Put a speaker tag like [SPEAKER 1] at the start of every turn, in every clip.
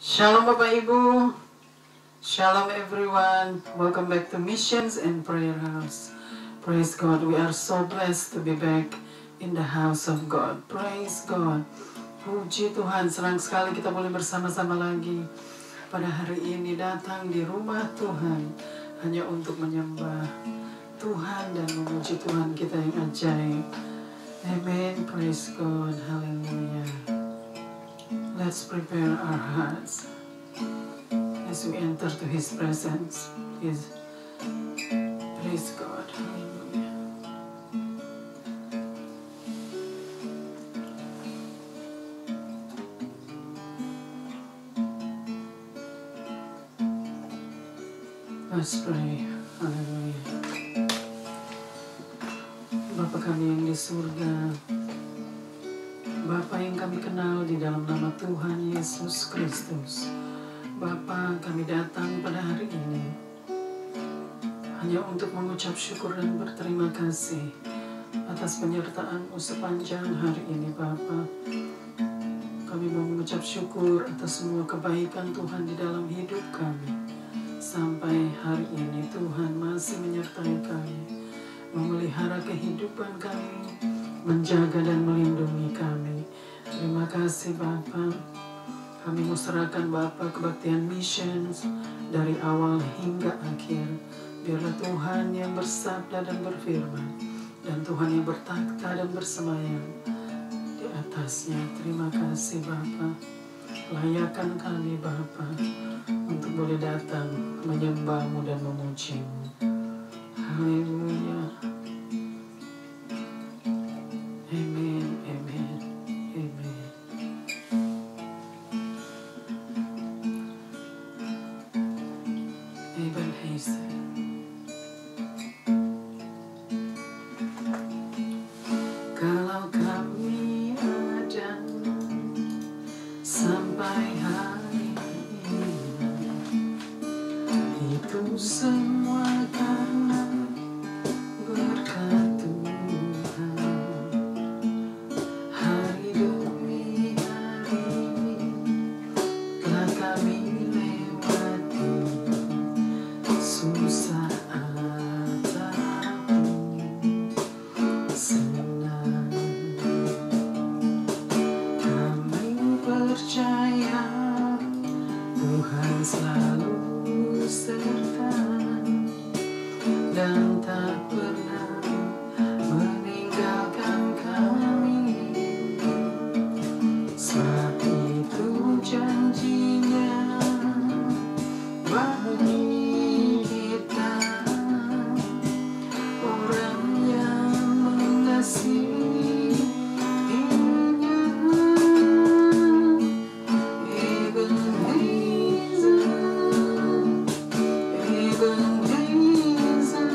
[SPEAKER 1] Shalom Bapak Ibu, Shalom everyone, welcome back to Missions and Prayer House. Praise God, we are so blessed to be back in the house of God. Praise God, puji Tuhan, senang sekali kita boleh bersama-sama lagi pada hari ini datang di rumah Tuhan hanya untuk menyembah Tuhan dan memuji Tuhan kita yang ajaib. Amen, praise God, hallelujah. Let's prepare our hearts as we enter to His presence. Praise God. Hallelujah. Let's pray. Hallelujah. Bapa kami yang di surga, Bapa yang kami kenal di dalam nama Tuhan Yesus Kristus. Bapa, kami datang pada hari ini hanya untuk mengucap syukur dan berterima kasih atas penyertaan-Mu sepanjang hari ini, Bapa. Kami mau mengucap syukur atas semua kebaikan Tuhan di dalam hidup kami. Sampai hari ini Tuhan masih menyertai kami, memelihara kehidupan kami, menjaga dan melindungi kami. Terima kasih Bapa. Kami mau serahkan Bapa kebaktian missions dari awal hingga akhir. Biarlah Tuhan yang bersabda dan berfirman, dan Tuhan yang bertakhta dan bersemayam di atasnya. Terima kasih Bapa. Layakkan kami Bapa untuk boleh datang menyembah-Mu dan memuji-Mu. Haleluya. Amen, amen, amen. Ebenezer. Kalau kami ada sampai hari ini, itu semua karena berkat Tuhan. Hari demi hari telah kami lewati, susah ataupun senang. Kami percaya Tuhan selalu serta dan tak pernah meninggalkan kami. Sebab itu janjinya bagi kita, orang yang mengasihinya. Ebenezer, Ebenezer.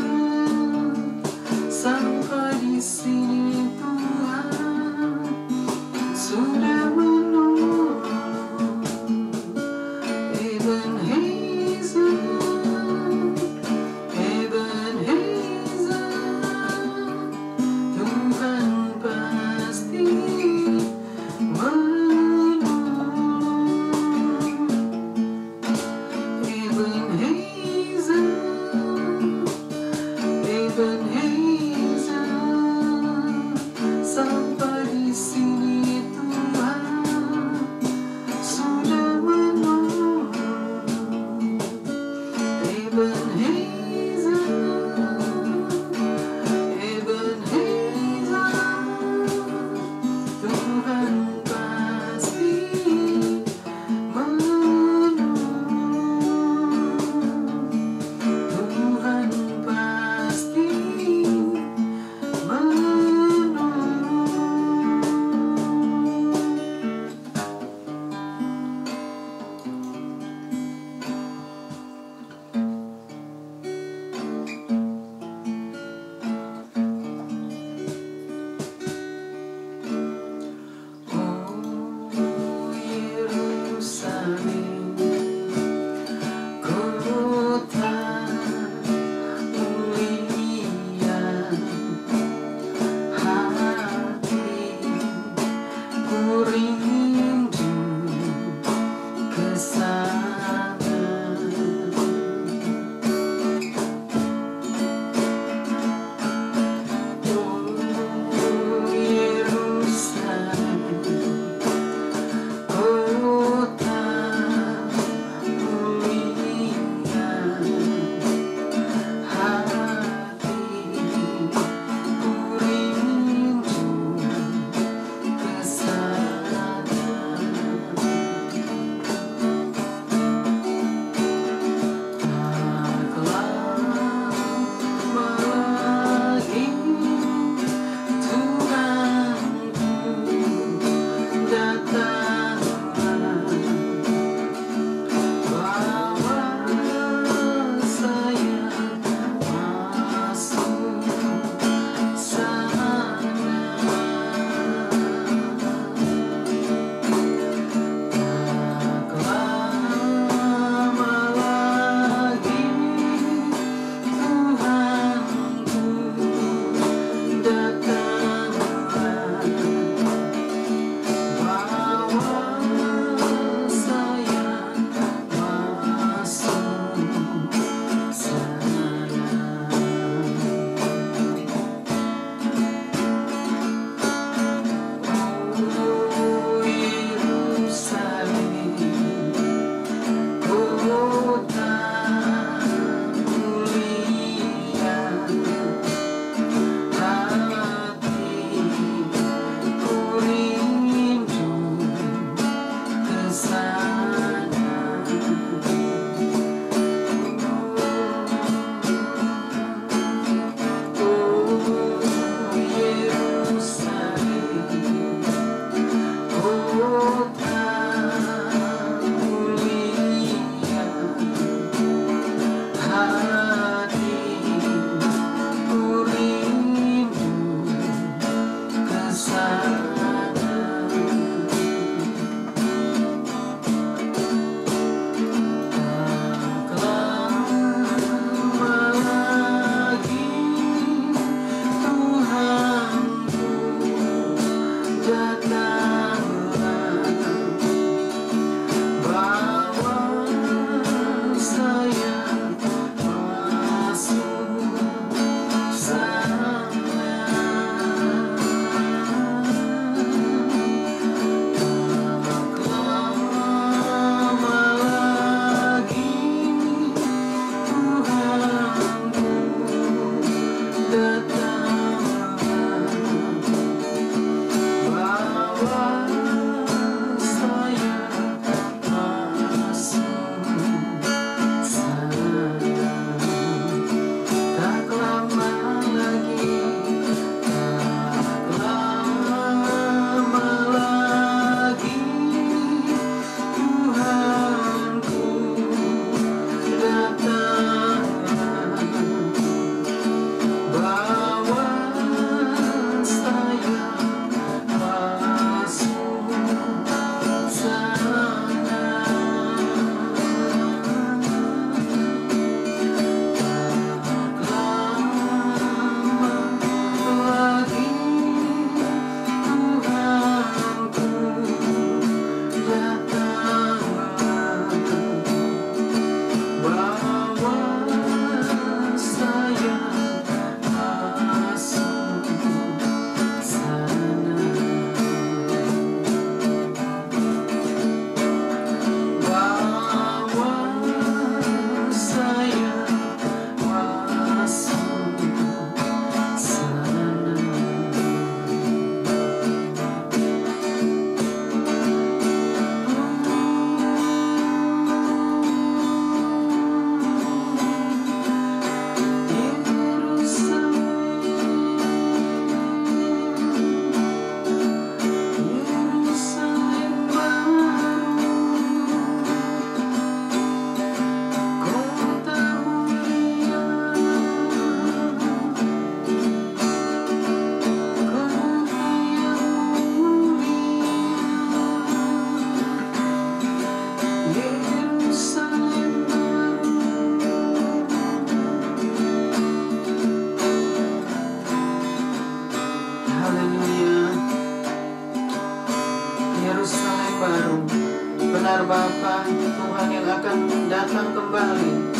[SPEAKER 1] benar Bapa, Tuhan yang akan datang kembali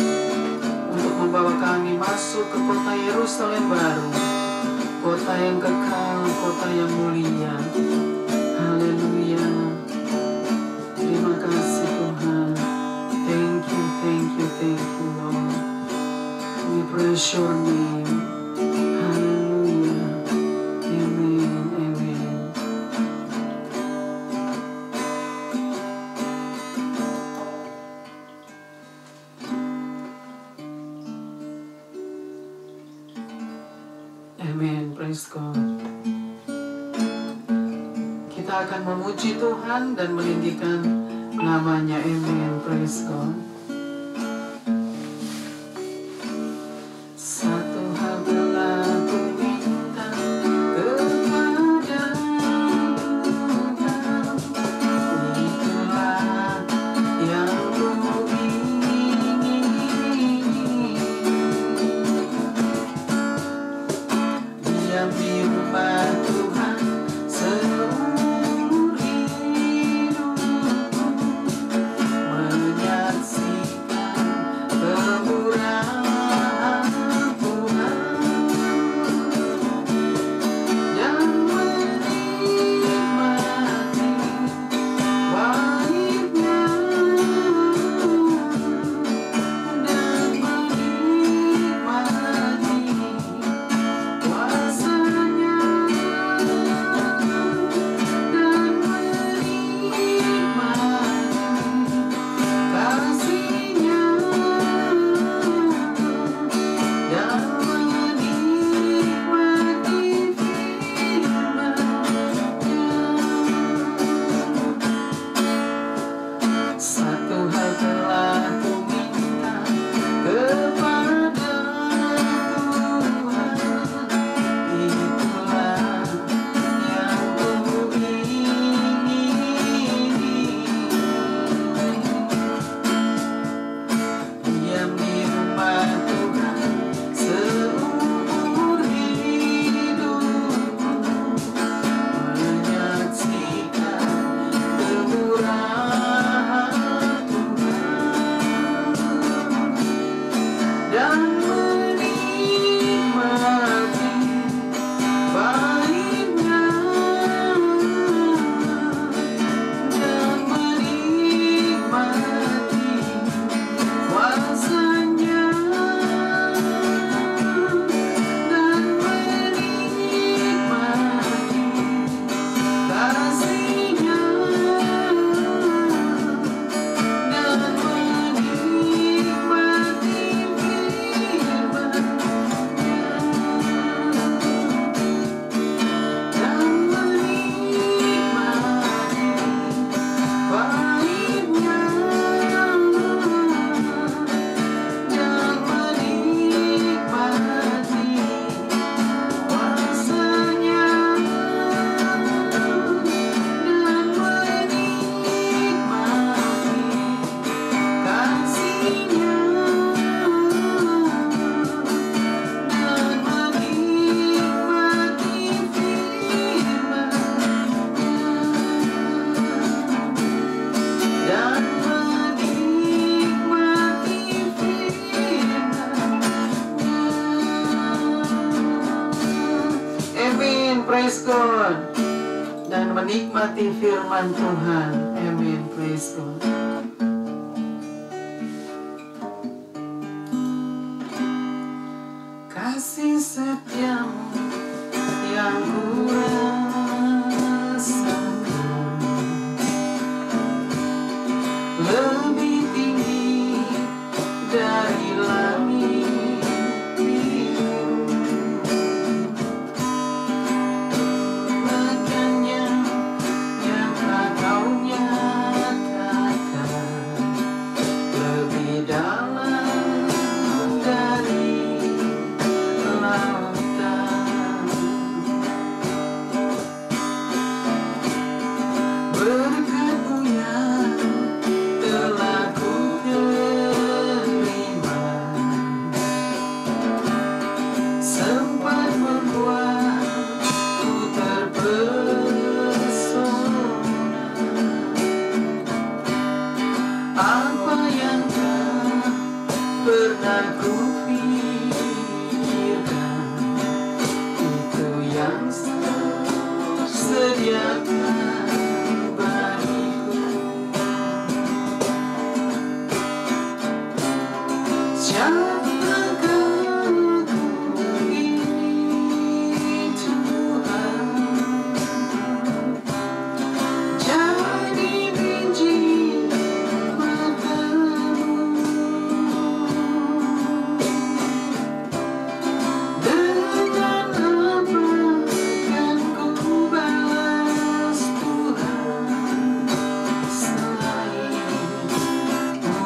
[SPEAKER 1] untuk membawa kami masuk ke kota Yerusalem baru, kota yang kekal, kota yang mulia. Haleluya. Terima kasih Tuhan. Thank you, thank you, thank you Lord. We praise your name. Haleluya. Amen, amen. Amen, praise God. Kita akan memuji Tuhan dan meninggikan namanya. Amen, praise God. Satu hal telah ku minta kepada Tuhan, itulah yang ku ingini. Diam di rumah Tuhan seumur hidupku, menyaksikan kemurahan Tuhan dan menikmati wahidnya dan menikmati kuasanya dan menikmati kasihnya dan menikmati firman-Nya. Satu hal telah ku minta kepada Tuhan, itulah yang ku ingini. Diam di rumah Tuhan seumur hidupku, menyaksikan kemurahan Tuhan dan menikmati baiknya dan menikmati kuasanya dan menikmati kasihnya dan menikmati firman-Nya dan menikmati baiknya dan menikmati kuasanya dan menikmati kasihnya dan menikmati firman-Nya dan menikmati firman-Nya. Amen, praise God. Dan menikmati firman Tuhan. Amen, praise God. Kasih setiamu yang ku rasakan lebih tinggi dari langit biru. Makanya yang kau nyatakan lebih dalam dari lautan. Berkat-Mu yang telah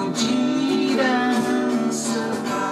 [SPEAKER 1] Puji dan sembah.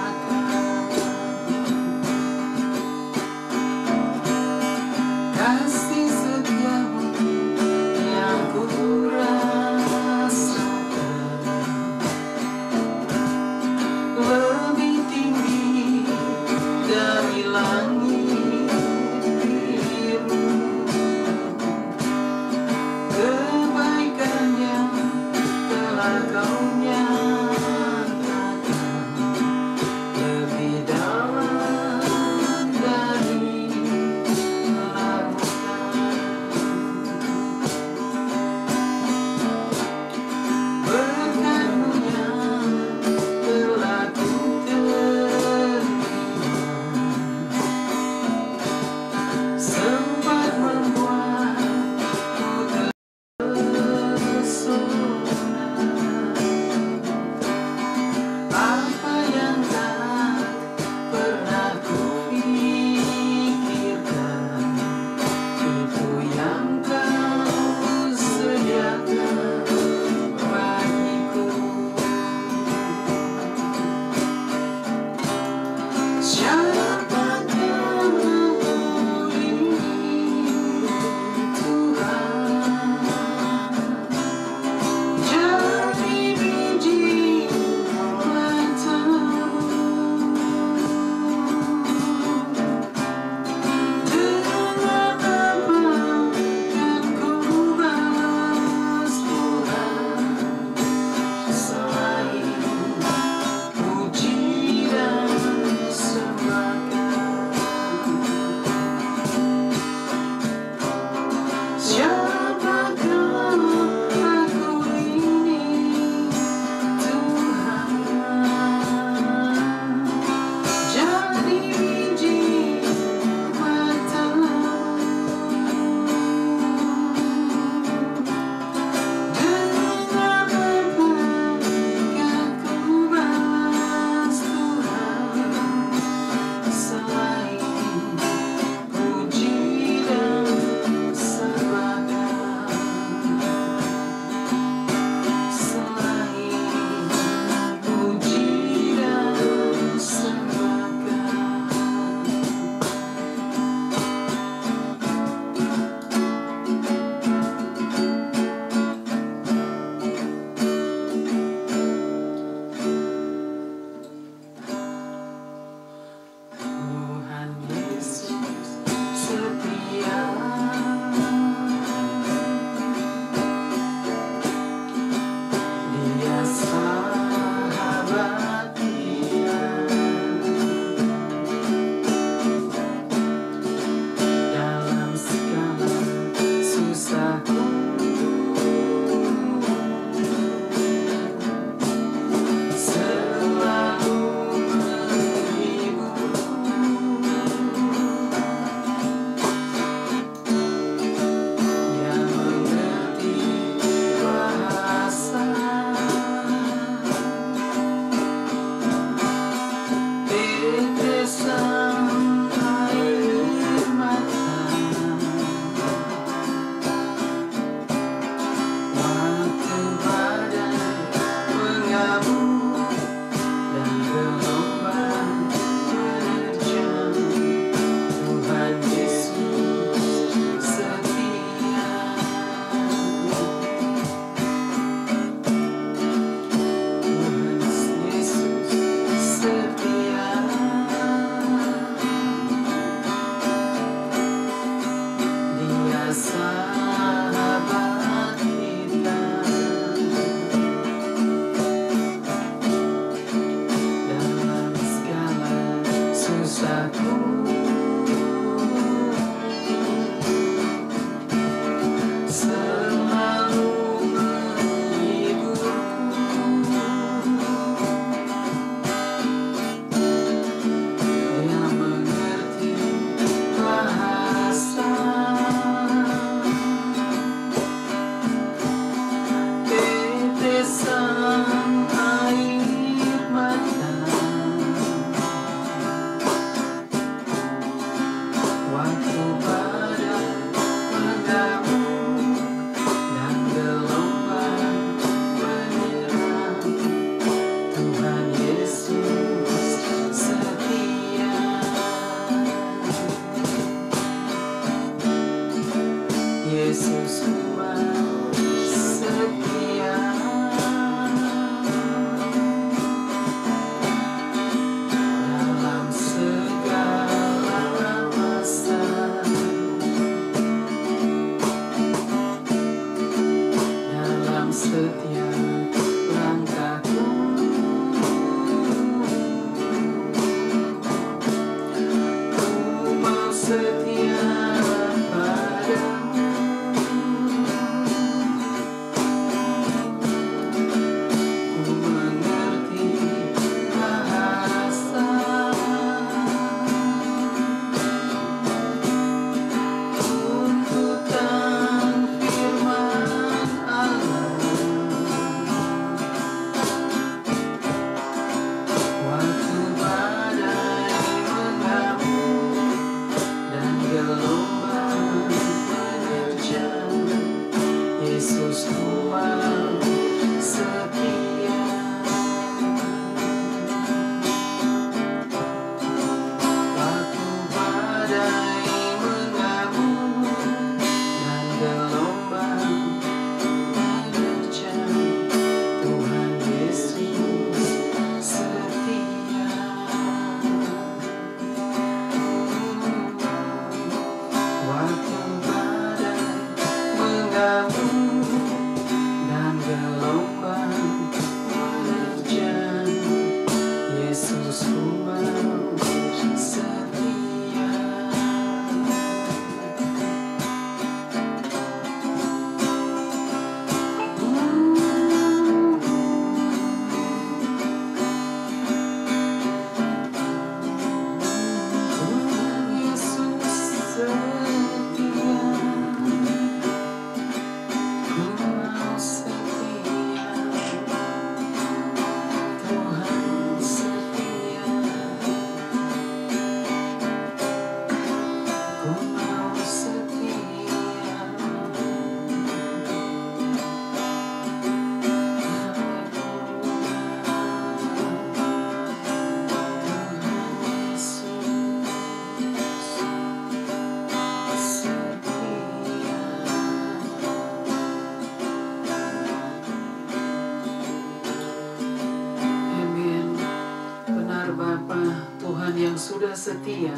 [SPEAKER 1] sudah setia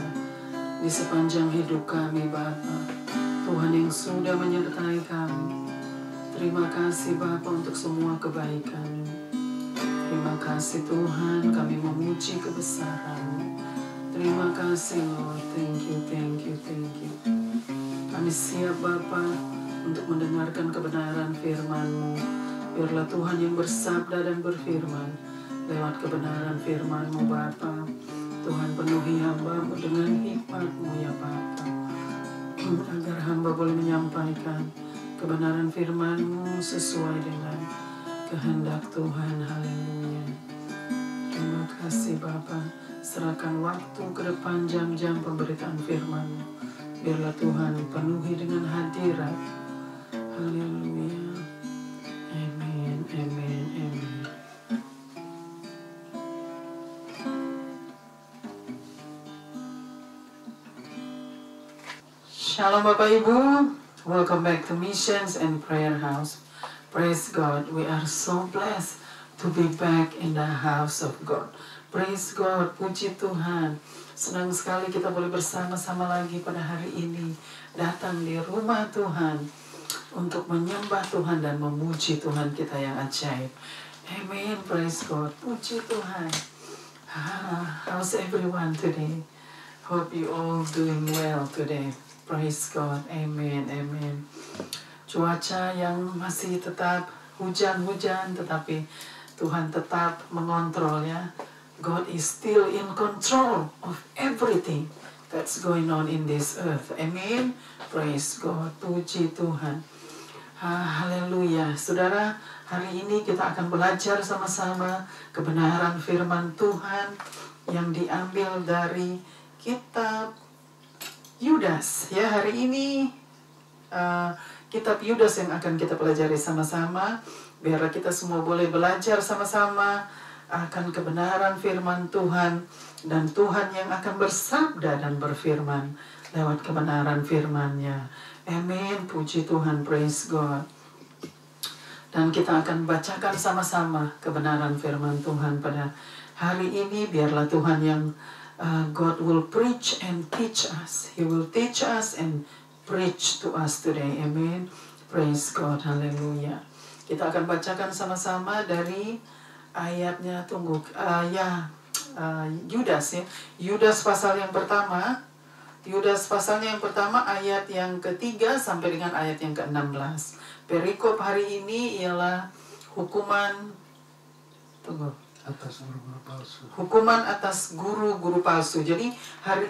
[SPEAKER 1] di sepanjang hidup kami Bapa. Tuhan yang sudah menyertai kami. Terima kasih Bapa untuk semua kebaikan. Terima kasih Tuhan, kami memuji kebesaran-Mu. Terima kasih Lord, thank you, thank you, thank you. Kami siap Bapa untuk mendengarkan kebenaran firman-Mu. Biarlah Tuhan yang bersabda dan berfirman lewat kebenaran firman-Mu Bapa. Tuhan penuhi hamba-Mu dengan hikmat-Mu ya Bapa, agar hamba boleh menyampaikan kebenaran firman-Mu sesuai dengan kehendak Tuhan. Haleluya. Terima kasih Bapa. Serahkan waktu ke depan jam-jam pemberitaan firman-Mu. Biarlah Tuhan penuhi dengan hadirat. Haleluya. Amin, amin, amin. Shalom Bapak Ibu. Welcome back to Missions and Prayer House. Praise God. We are so blessed to be back in the house of God. Praise God, puji Tuhan. Senang sekali kita boleh bersama-sama lagi pada hari ini. Datang di rumah Tuhan untuk menyembah Tuhan dan memuji Tuhan kita yang ajaib. Amen, praise God, puji Tuhan. How's everyone today? Hope you all doing well today. Praise God, amen, amen. Cuaca yang masih tetap hujan-hujan, tetapi Tuhan tetap mengontrol ya. God is still in control of everything that's going on in this earth. Amen. Praise God. Puji Tuhan. Haleluya. Saudara, hari ini kita akan belajar sama-sama kebenaran firman Tuhan yang diambil dari kitab Yudas. Ya, hari ini kitab Yudas yang akan kita pelajari sama-sama. Biarlah kita semua boleh belajar sama-sama akan kebenaran firman Tuhan, dan Tuhan yang akan bersabda dan berfirman lewat kebenaran firman-Nya. Amin, puji Tuhan, praise God. Dan kita akan bacakan sama-sama kebenaran firman Tuhan pada hari ini. Biarlah Tuhan yang God will preach and teach us. He will teach us and preach to us today. Amen, praise God, haleluya. Kita akan bacakan sama-sama dari ayatnya, Yudas ya. Yudas pasal yang pertama. Yudas pasalnya yang pertama ayat yang ke-3 sampai dengan ayat yang ke-16. Perikop hari ini ialah hukuman atas guru-guru palsu. Jadi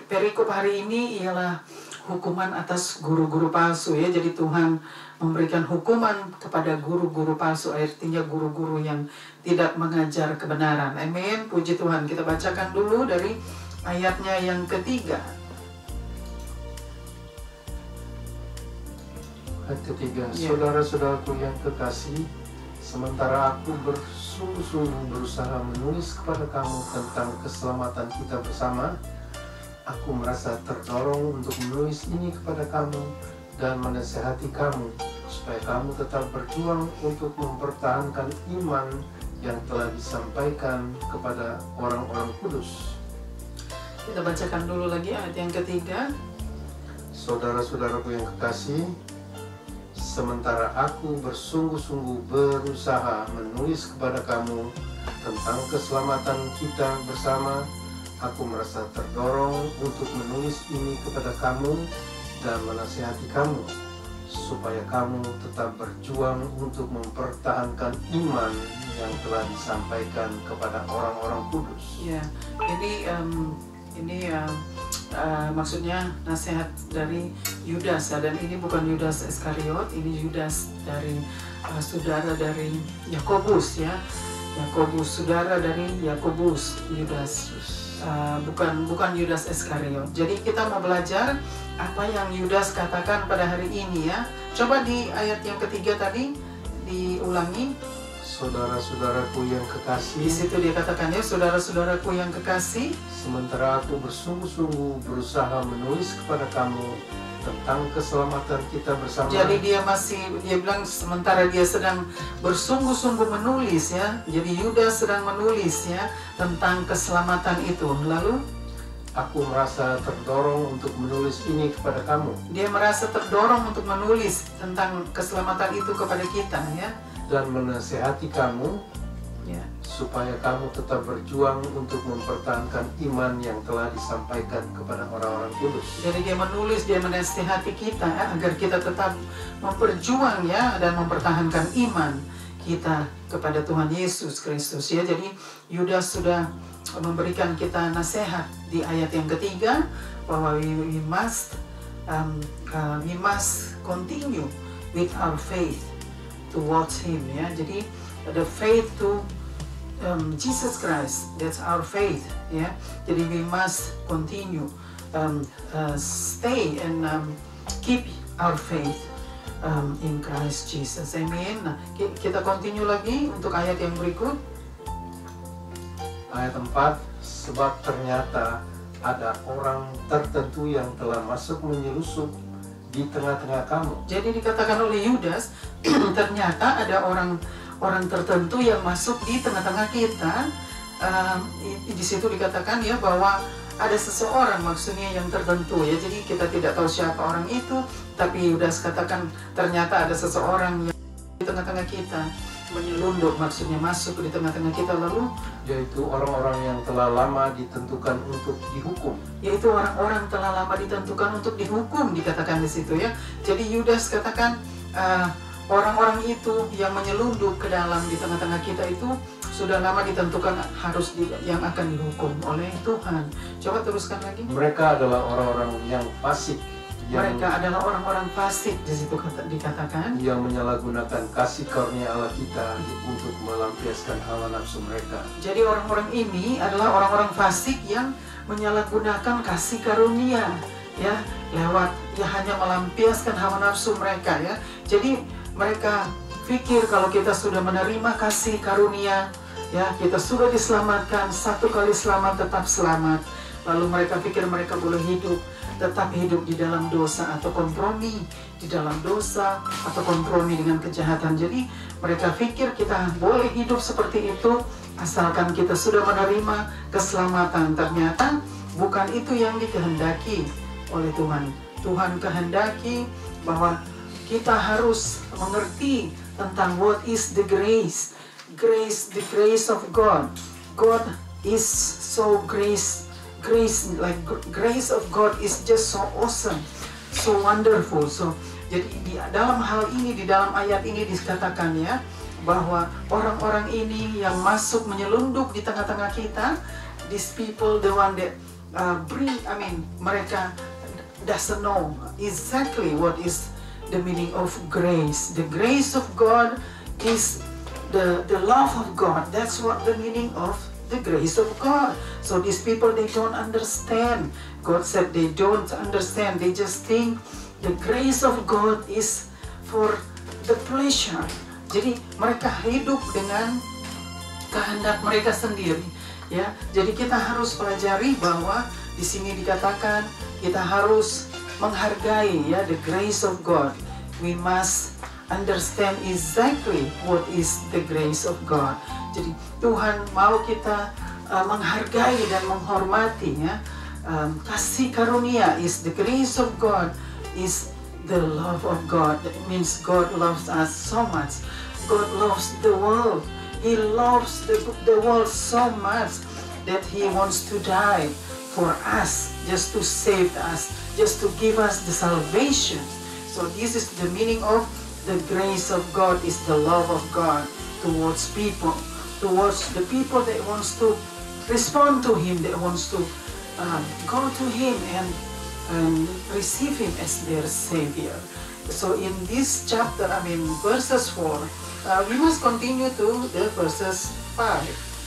[SPEAKER 1] perikop hari ini ialah hukuman atas guru-guru palsu ya. Jadi Tuhan memberikan hukuman kepada guru-guru palsu, artinya guru-guru yang tidak mengajar kebenaran. Amin, puji Tuhan. Kita bacakan dulu dari ayatnya yang ke-3.
[SPEAKER 2] Ayat ke-3. Saudara-saudaraku yang kekasih, sementara aku bersungguh-sungguh berusaha menulis kepada kamu tentang keselamatan kita bersama, aku merasa terdorong untuk menulis ini kepada kamu dan menasihati kamu, supaya kamu tetap berjuang untuk mempertahankan iman yang telah disampaikan kepada orang-orang kudus.
[SPEAKER 1] Kita bacakan dulu lagi ayat yang ke-3.
[SPEAKER 2] Saudara-saudaraku yang kekasih, sementara aku bersungguh-sungguh berusaha menulis kepada kamu tentang keselamatan kita bersama, aku merasa terdorong untuk menulis ini kepada kamu dan menasihati kamu, supaya kamu tetap berjuang untuk mempertahankan iman yang telah disampaikan kepada orang-orang kudus.
[SPEAKER 1] Ya, ini maksudnya nasihat dari Yudas ya, dan ini bukan Yudas Iskariot, ini Yudas dari saudara dari Yakobus ya. Yakobus, saudara dari Yakobus, Yudas. Bukan Yudas Iskariot. Jadi kita mau belajar apa yang Yudas katakan pada hari ini ya. Coba di ayat yang ke-3 tadi diulangi.
[SPEAKER 2] Saudara-saudaraku yang kekasih,
[SPEAKER 1] Di situ dia katakan ya, saudara-saudaraku yang kekasih,
[SPEAKER 2] sementara aku bersungguh-sungguh berusaha menulis kepada kamu tentang keselamatan kita bersama.
[SPEAKER 1] Jadi dia bilang sementara dia sedang bersungguh-sungguh menulis ya. Jadi Yudas sedang menulis ya tentang keselamatan itu. Lalu
[SPEAKER 2] Aku merasa terdorong untuk menulis ini kepada kamu.
[SPEAKER 1] Dia merasa terdorong untuk menulis tentang keselamatan itu kepada kita, ya.
[SPEAKER 2] Dan menasihati kamu,
[SPEAKER 1] Ya.
[SPEAKER 2] supaya kamu tetap berjuang untuk mempertahankan iman yang telah disampaikan kepada orang-orang kudus.
[SPEAKER 1] Jadi dia menulis, dia menasihati kita, ya, agar kita tetap memperjuang, ya, dan mempertahankan iman kita kepada Tuhan Yesus Kristus, ya. Jadi Yudas sudah memberikan kita nasihat di ayat yang ketiga bahwa we must continue with our faith towards Him, ya. Jadi the faith to Jesus Christ, that's our faith, ya. Jadi we must continue stay and keep our faith in Christ Jesus. Amen. Nah, kita continue lagi untuk ayat yang berikut.
[SPEAKER 2] Ayat 4, sebab ternyata ada orang tertentu yang telah masuk menyelusup di tengah-tengah kamu.
[SPEAKER 1] Jadi dikatakan oleh Yudas, ternyata ada orang tertentu yang masuk di tengah-tengah kita. Di situ dikatakan, ya, bahwa ada seseorang, maksudnya yang tertentu, ya. Jadi kita tidak tahu siapa orang itu, tapi Yudas katakan ternyata ada seseorang yang di tengah-tengah kita, menyelundup, maksudnya masuk di tengah-tengah kita, lalu
[SPEAKER 2] Yaitu orang-orang yang telah lama ditentukan untuk dihukum.
[SPEAKER 1] yaitu orang-orang telah lama ditentukan untuk dihukum, dikatakan di situ, ya. Jadi Yudas katakan orang-orang itu yang menyelundup ke dalam di tengah-tengah kita itu sudah lama ditentukan yang akan dihukum oleh Tuhan. Coba teruskan lagi.
[SPEAKER 2] Mereka adalah orang-orang yang fasik,
[SPEAKER 1] Mereka adalah orang-orang fasik, di situ dikatakan,
[SPEAKER 2] yang menyalahgunakan kasih karunia Allah kita untuk melampiaskan hawa nafsu mereka.
[SPEAKER 1] jadi orang-orang ini adalah orang-orang fasik yang menyalahgunakan kasih karunia, ya, lewat, ya, hanya melampiaskan hawa nafsu mereka, ya. Jadi mereka pikir kalau kita sudah menerima kasih karunia, ya, kita sudah diselamatkan, satu kali selamat tetap selamat. Lalu mereka pikir mereka boleh tetap hidup di dalam dosa atau kompromi di dalam dosa atau kompromi dengan kejahatan. Jadi mereka pikir kita boleh hidup seperti itu asalkan kita sudah menerima keselamatan. Ternyata bukan itu yang dikehendaki oleh Tuhan. Tuhan kehendaki bahwa kita harus mengerti tentang what is the grace, the grace of God. God is so grace of God is just so awesome, so wonderful. So jadi di dalam hal ini, di dalam ayat ini dikatakan, ya, bahwa orang-orang ini yang masuk menyelundup di tengah-tengah kita, these people, the one that mereka doesn't know exactly what is the meaning of grace. The grace of God is the love of God. That's what the meaning of the grace of God. So these people, they don't understand. God said they don't understand. They just think the grace of God is for the pleasure. Jadi mereka hidup dengan kehendak mereka sendiri, ya. Jadi kita harus pelajari bahwa di sini dikatakan kita harus menghargai, ya, the grace of God. We must understand exactly what is the grace of God. Jadi Tuhan mau kita menghargai dan menghormati, ya. Kasih karunia is the grace of God, is the love of God. That means God loves us so much. God loves the world. He loves the world so much that He wants to die for us, just to save us, just to give us the salvation. So this is the meaning of the grace of God, is the love of God towards people, towards the people that wants to respond to Him, that wants to go to Him and receive Him as their Savior. So in this chapter, verses 4, we must continue to the verses 5.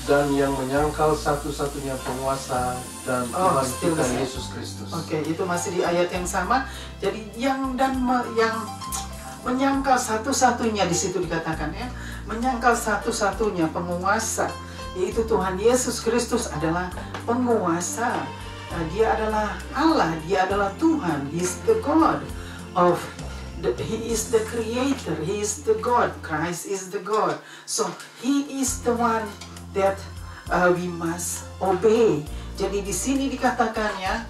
[SPEAKER 2] Dan yang menyangkal satu-satunya penguasa dan Tuhan kita Yesus Kristus.
[SPEAKER 1] Oke, itu masih di ayat yang sama. Jadi yang menyangkal satu-satunya, di situ dikatakan, ya, menyangkal satu-satunya penguasa, yaitu Tuhan Yesus Kristus adalah penguasa. Dia adalah Allah, Dia adalah Tuhan. He is the God of He is the Creator. He is the God. Christ is the God. So He is the one that we must obey. Jadi di sini dikatakan ya,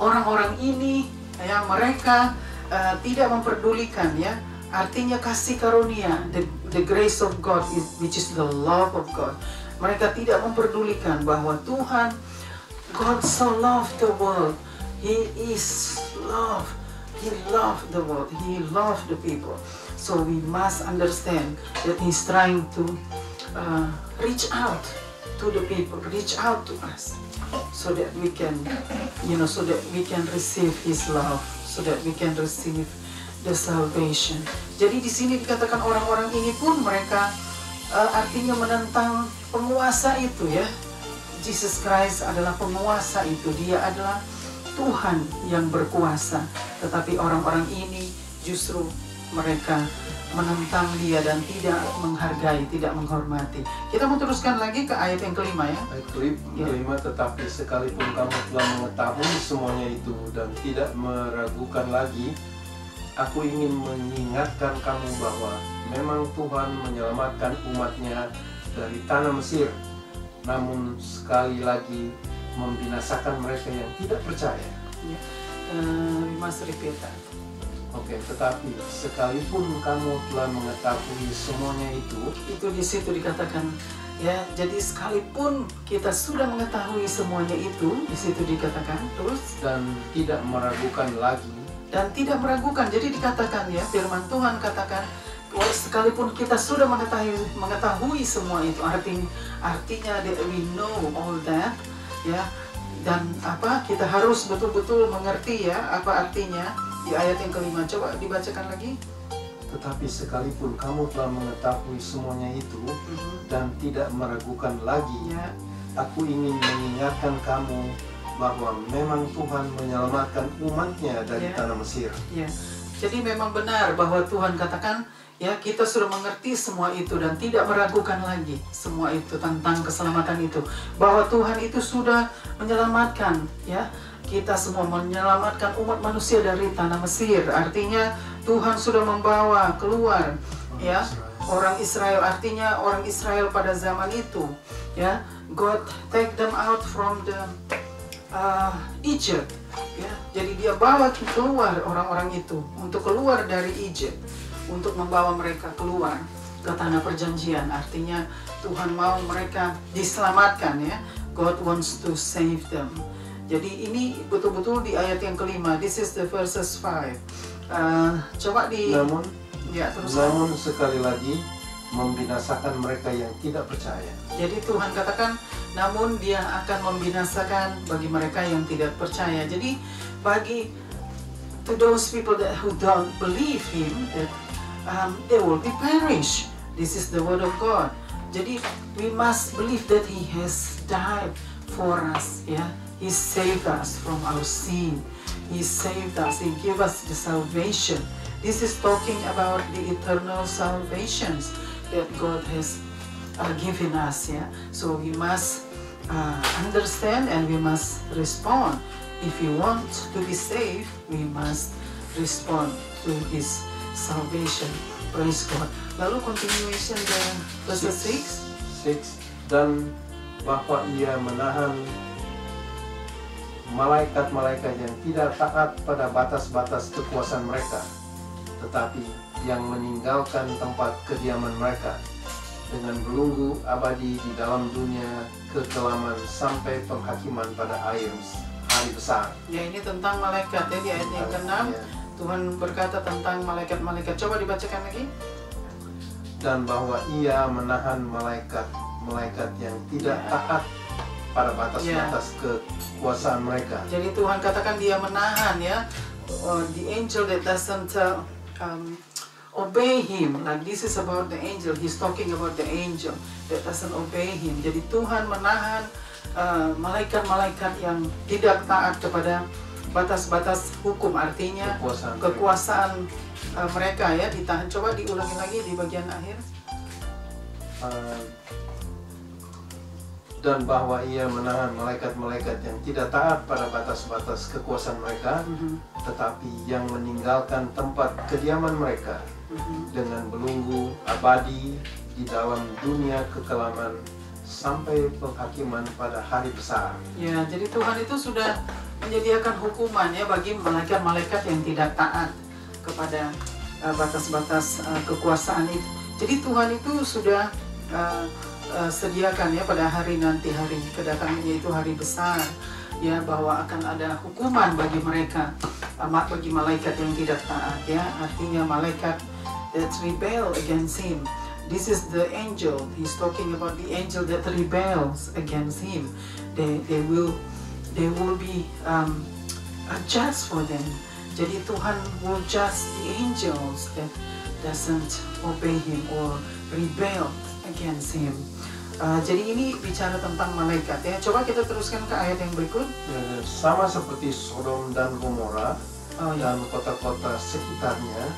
[SPEAKER 1] orang-orang ini ya mereka tidak memperdulikan ya, artinya kasih karunia, the grace of God which is the love of God. Mereka tidak memperdulikan bahwa Tuhan, God so loved the world, He is love, He loved the world, He loved the people. So we must understand that He's trying to reach out to the people, reach out to us, so that we can, so that we can receive His love, so that we can receive the salvation. Jadi di sini dikatakan orang-orang ini pun mereka artinya menentang penguasa itu ya. Jesus Christ adalah penguasa itu, Dia adalah Tuhan yang berkuasa. Tetapi orang-orang ini justru mereka menentang Dia dan tidak menghargai, tidak menghormati. Kita mau teruskan lagi ke ayat yang kelima ya.
[SPEAKER 2] Ayat kelima, tetapi sekalipun kamu telah mengetahui semuanya itu dan tidak meragukan lagi, aku ingin mengingatkan kamu bahwa memang Tuhan menyelamatkan umatnya dari tanah Mesir, namun sekali lagi membinasakan mereka yang tidak percaya.
[SPEAKER 1] Mas repeat that.
[SPEAKER 2] Oke, tetapi sekalipun kamu telah mengetahui semuanya itu
[SPEAKER 1] di situ dikatakan ya. Jadi sekalipun kita sudah mengetahui semuanya itu, di situ dikatakan terus
[SPEAKER 2] dan tidak meragukan lagi.
[SPEAKER 1] Dan tidak meragukan. Jadi dikatakan ya, firman Tuhan katakan sekalipun kita sudah mengetahui semua itu, artinya that we know all that ya. Dan kita harus betul-betul mengerti ya apa artinya di ayat yang kelima. Coba dibacakan lagi.
[SPEAKER 2] Tetapi sekalipun kamu telah mengetahui semuanya itu dan tidak meragukan lagi
[SPEAKER 1] ya,
[SPEAKER 2] aku ingin mengingatkan kamu bahwa memang Tuhan menyelamatkan umatnya dari tanah Mesir.
[SPEAKER 1] Ya. Jadi memang benar bahwa Tuhan katakan ya, kita sudah mengerti semua itu dan tidak meragukan lagi semua itu tentang keselamatan itu, bahwa Tuhan itu sudah menyelamatkan ya, kita semua menyelamatkan umat manusia dari tanah Mesir. Artinya Tuhan sudah membawa keluar ya orang Israel, artinya orang Israel pada zaman itu ya, God take them out from the Egypt ya. Jadi Dia bawa keluar orang-orang itu untuk keluar dari Egypt, untuk membawa mereka keluar ke tanah perjanjian. Artinya Tuhan mau mereka diselamatkan ya. God wants to save them. Jadi ini betul-betul di ayat yang kelima. This is the verses 5. Coba di namun
[SPEAKER 2] sekali lagi membinasakan mereka yang tidak percaya.
[SPEAKER 1] Jadi Tuhan katakan, namun Dia akan membinasakan bagi mereka yang tidak percaya. Jadi to those people who don't believe Him, that they will be perished. This is the word of God. Jadi we must believe that He has died for us. Yeah, He saved us from our sin. He saved us. He gave us the salvation. This is talking about the eternal salvations that God has given us. Yeah, so we must understand and we must respond. If we want to be saved, we must respond to His salvation. Praise God. Lalu continuation the verse 6.
[SPEAKER 2] Dan bahwa Ia menahan malaikat-malaikat yang tidak taat pada batas-batas kekuasaan mereka, tetapi yang meninggalkan tempat kediaman mereka dengan belenggu abadi di dalam dunia kekelaman sampai penghakiman pada hari besar.
[SPEAKER 1] Ya, ini tentang malaikat ya, di ayat yang ke-6. Tuhan berkata tentang malaikat-malaikat. Coba dibacakan lagi.
[SPEAKER 2] Dan bahwa Ia menahan malaikat-malaikat yang tidak taat pada batas-batas kekuasaan mereka.
[SPEAKER 1] Jadi Tuhan katakan Dia menahan ya, the angel that doesn't obey Him. Like this is about the angel. He's talking about the angel that doesn't obey Him. Jadi Tuhan menahan malaikat-malaikat yang tidak taat kepada batas-batas hukum, artinya kekuasaan mereka ya ditahan. Coba diulangi lagi di bagian akhir.
[SPEAKER 2] Dan bahwa Ia menahan malaikat-malaikat yang tidak taat pada batas-batas kekuasaan mereka, tetapi yang meninggalkan tempat kediaman mereka dengan belenggu abadi di dalam dunia kekelaman sampai penghakiman pada hari besar.
[SPEAKER 1] Ya, jadi Tuhan itu sudah menyediakan hukuman ya bagi malaikat-malaikat yang tidak taat kepada batas-batas kekuasaan itu. Jadi Tuhan itu sudah sediakan ya pada hari nanti, hari kedatangannya itu hari besar ya, bahwa akan ada hukuman bagi mereka, bagi malaikat yang tidak taat ya, artinya malaikat that rebel against him. This is the angel. He's talking about the angel that rebels against him. They will be a judge for them. Jadi Tuhan will judge the angels that doesn't obey him or rebel against him. Jadi ini bicara tentang malaikat ya. Coba kita teruskan ke ayat yang berikut.
[SPEAKER 2] Sama seperti Sodom dan Gomora dan kota-kota sekitarnya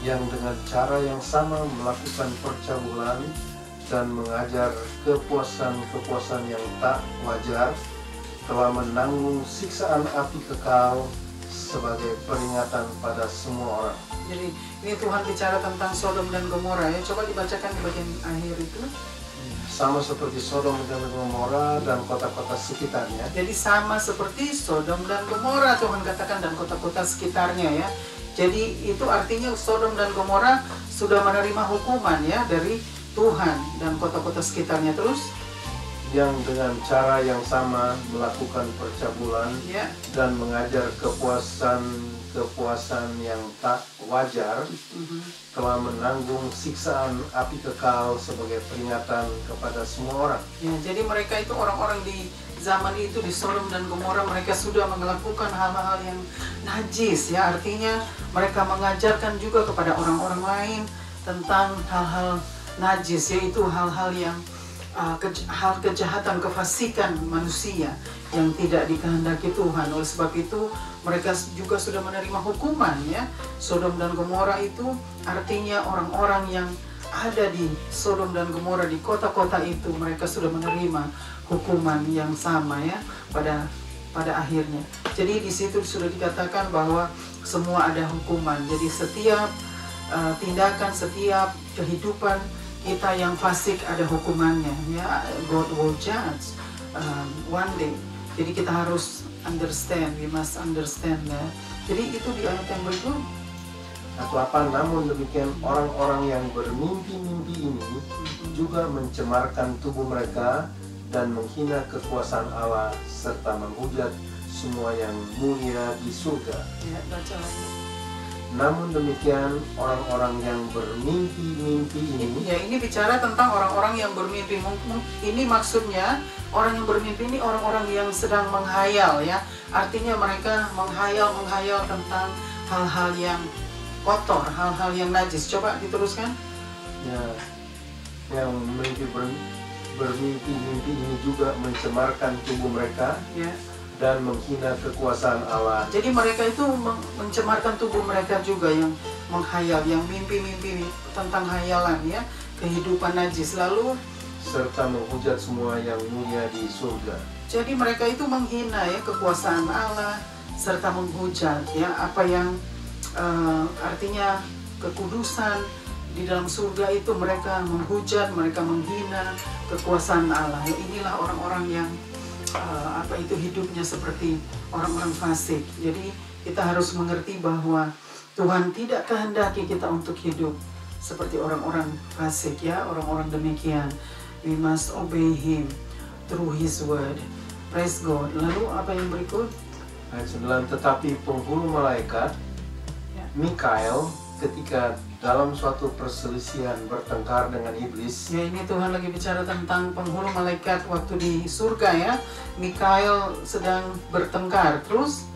[SPEAKER 2] yang dengan cara yang sama melakukan percabulan dan mengajar kepuasan-kepuasan yang tak wajar, telah menanggung siksaan api kekal sebagai peringatan pada semua orang.
[SPEAKER 1] Jadi ini Tuhan bicara tentang Sodom dan Gomora ya. Coba dibacakan di bagian akhir itu.
[SPEAKER 2] Sama seperti Sodom dan Gomora dan kota-kota sekitarnya.
[SPEAKER 1] Jadi sama seperti Sodom dan Gomora, Tuhan katakan, dan kota-kota sekitarnya ya. Jadi itu artinya Sodom dan Gomora sudah menerima hukuman ya dari Tuhan dan kota-kota sekitarnya. Terus
[SPEAKER 2] yang dengan cara yang sama melakukan percabulan
[SPEAKER 1] ya,
[SPEAKER 2] dan mengajar kepuasan yang tak wajar, telah menanggung siksaan api kekal sebagai peringatan kepada semua orang.
[SPEAKER 1] Ya, jadi mereka itu orang-orang di zaman itu di Sodom dan Gomora, mereka sudah melakukan hal-hal yang najis ya, artinya mereka mengajarkan juga kepada orang-orang lain tentang hal-hal najis, yaitu hal-hal yang hal kejahatan, kefasikan manusia yang tidak dikehendaki Tuhan. Oleh sebab itu mereka juga sudah menerima hukuman ya. Sodom dan Gomora itu artinya orang-orang yang ada di Sodom dan Gomora, di kota-kota itu, mereka sudah menerima hukuman yang sama ya pada akhirnya. Jadi di situ sudah dikatakan bahwa semua ada hukuman. Jadi setiap tindakan, setiap kehidupan kita yang fasik ada hukumannya ya. God will judge one day. Jadi kita harus understand, we must understand ya. Jadi itu di ayat yang berikut.
[SPEAKER 2] Atau apa, namun demikian orang-orang yang bermimpi-mimpi ini juga mencemarkan tubuh mereka dan menghina kekuasaan Allah serta menghujat semua yang mulia di surga.
[SPEAKER 1] Ya, baca lagi.
[SPEAKER 2] Namun demikian orang-orang yang bermimpi-mimpi ini,
[SPEAKER 1] ya, ini bicara tentang orang-orang yang bermimpi. Ini maksudnya orang yang bermimpi ini orang-orang yang sedang menghayal ya. Artinya mereka menghayal tentang hal-hal yang kotor, hal-hal yang najis. Coba diteruskan.
[SPEAKER 2] Ya, yang bermimpi-mimpi ini juga mencemarkan tubuh mereka
[SPEAKER 1] ya,
[SPEAKER 2] dan menghina kekuasaan Allah.
[SPEAKER 1] Jadi mereka itu mencemarkan tubuh mereka juga, yang menghayal, yang mimpi-mimpi tentang hayalan ya, kehidupan najis, lalu
[SPEAKER 2] serta menghujat semua yang mulia di surga.
[SPEAKER 1] Jadi mereka itu menghina ya kekuasaan Allah, serta menghujat ya apa yang artinya kekudusan di dalam surga itu. Mereka menghujat, mereka menghina kekuasaan Allah. Ya, inilah orang-orang yang hidupnya seperti orang-orang fasik. Jadi kita harus mengerti bahwa Tuhan tidak kehendaki kita untuk hidup seperti orang-orang fasik ya, orang-orang demikian. We must obey Him through His word. Praise God. Lalu apa yang berikut?
[SPEAKER 2] Ayat 9, tetapi penghulu malaikat Mikael ketika dalam suatu perselisihan bertengkar dengan iblis.
[SPEAKER 1] Ya, ini Tuhan lagi bicara tentang penghulu malaikat waktu di surga ya. Mikael sedang bertengkar. Terus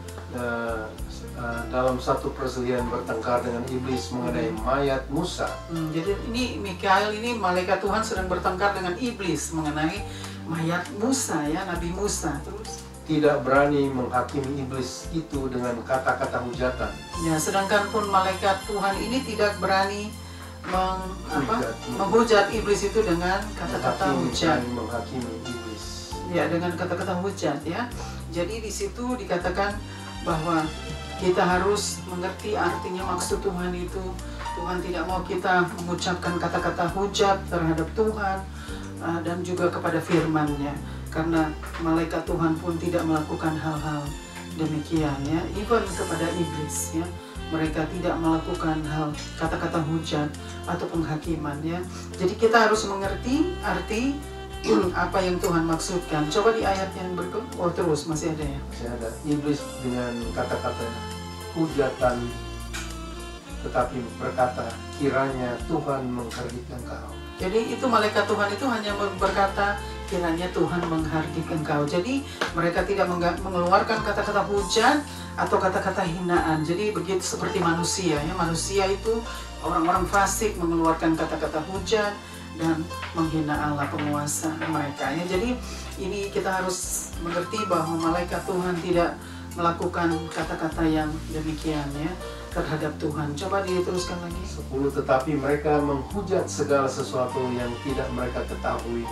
[SPEAKER 2] dalam satu perselisihan bertengkar dengan iblis mengenai mayat Musa.
[SPEAKER 1] Jadi ini Mikael ini malaikat Tuhan sedang bertengkar dengan iblis mengenai mayat Musa ya, Nabi Musa. Terus
[SPEAKER 2] tidak berani menghakimi iblis itu dengan kata-kata hujatan.
[SPEAKER 1] Ya, sedangkan pun malaikat Tuhan ini tidak berani menghujat iblis itu dengan kata-kata hujat.
[SPEAKER 2] Menghakimi iblis.
[SPEAKER 1] Ya, dengan kata-kata hujat ya. Jadi di situ dikatakan bahwa kita harus mengerti artinya maksud Tuhan itu Tuhan tidak mau kita mengucapkan kata-kata hujat terhadap Tuhan dan juga kepada firman-Nya. Karena malaikat Tuhan pun tidak melakukan hal-hal demikian ya. Even kepada iblis ya. Mereka tidak melakukan hal kata-kata hujat atau penghakiman ya. Jadi kita harus mengerti arti apa yang Tuhan maksudkan. Coba di ayat yang berikut. Oh terus masih ada ya.
[SPEAKER 2] Masih ada. Iblis dengan kata-kata hujatan, tetapi berkata, kiranya Tuhan menghardik engkau.
[SPEAKER 1] Jadi itu malaikat Tuhan itu hanya berkata, kiranya Tuhan menghardik engkau. Jadi mereka tidak mengeluarkan kata-kata hujat atau kata-kata hinaan. Jadi begitu seperti manusia ya. Manusia itu orang-orang fasik mengeluarkan kata-kata hujat dan menghina Allah penguasa mereka ya. Jadi ini kita harus mengerti bahwa malaikat Tuhan tidak melakukan kata-kata yang demikian ya terhadap Tuhan. Coba diteruskan lagi.
[SPEAKER 2] 10. Tetapi mereka menghujat segala sesuatu yang tidak mereka ketahui,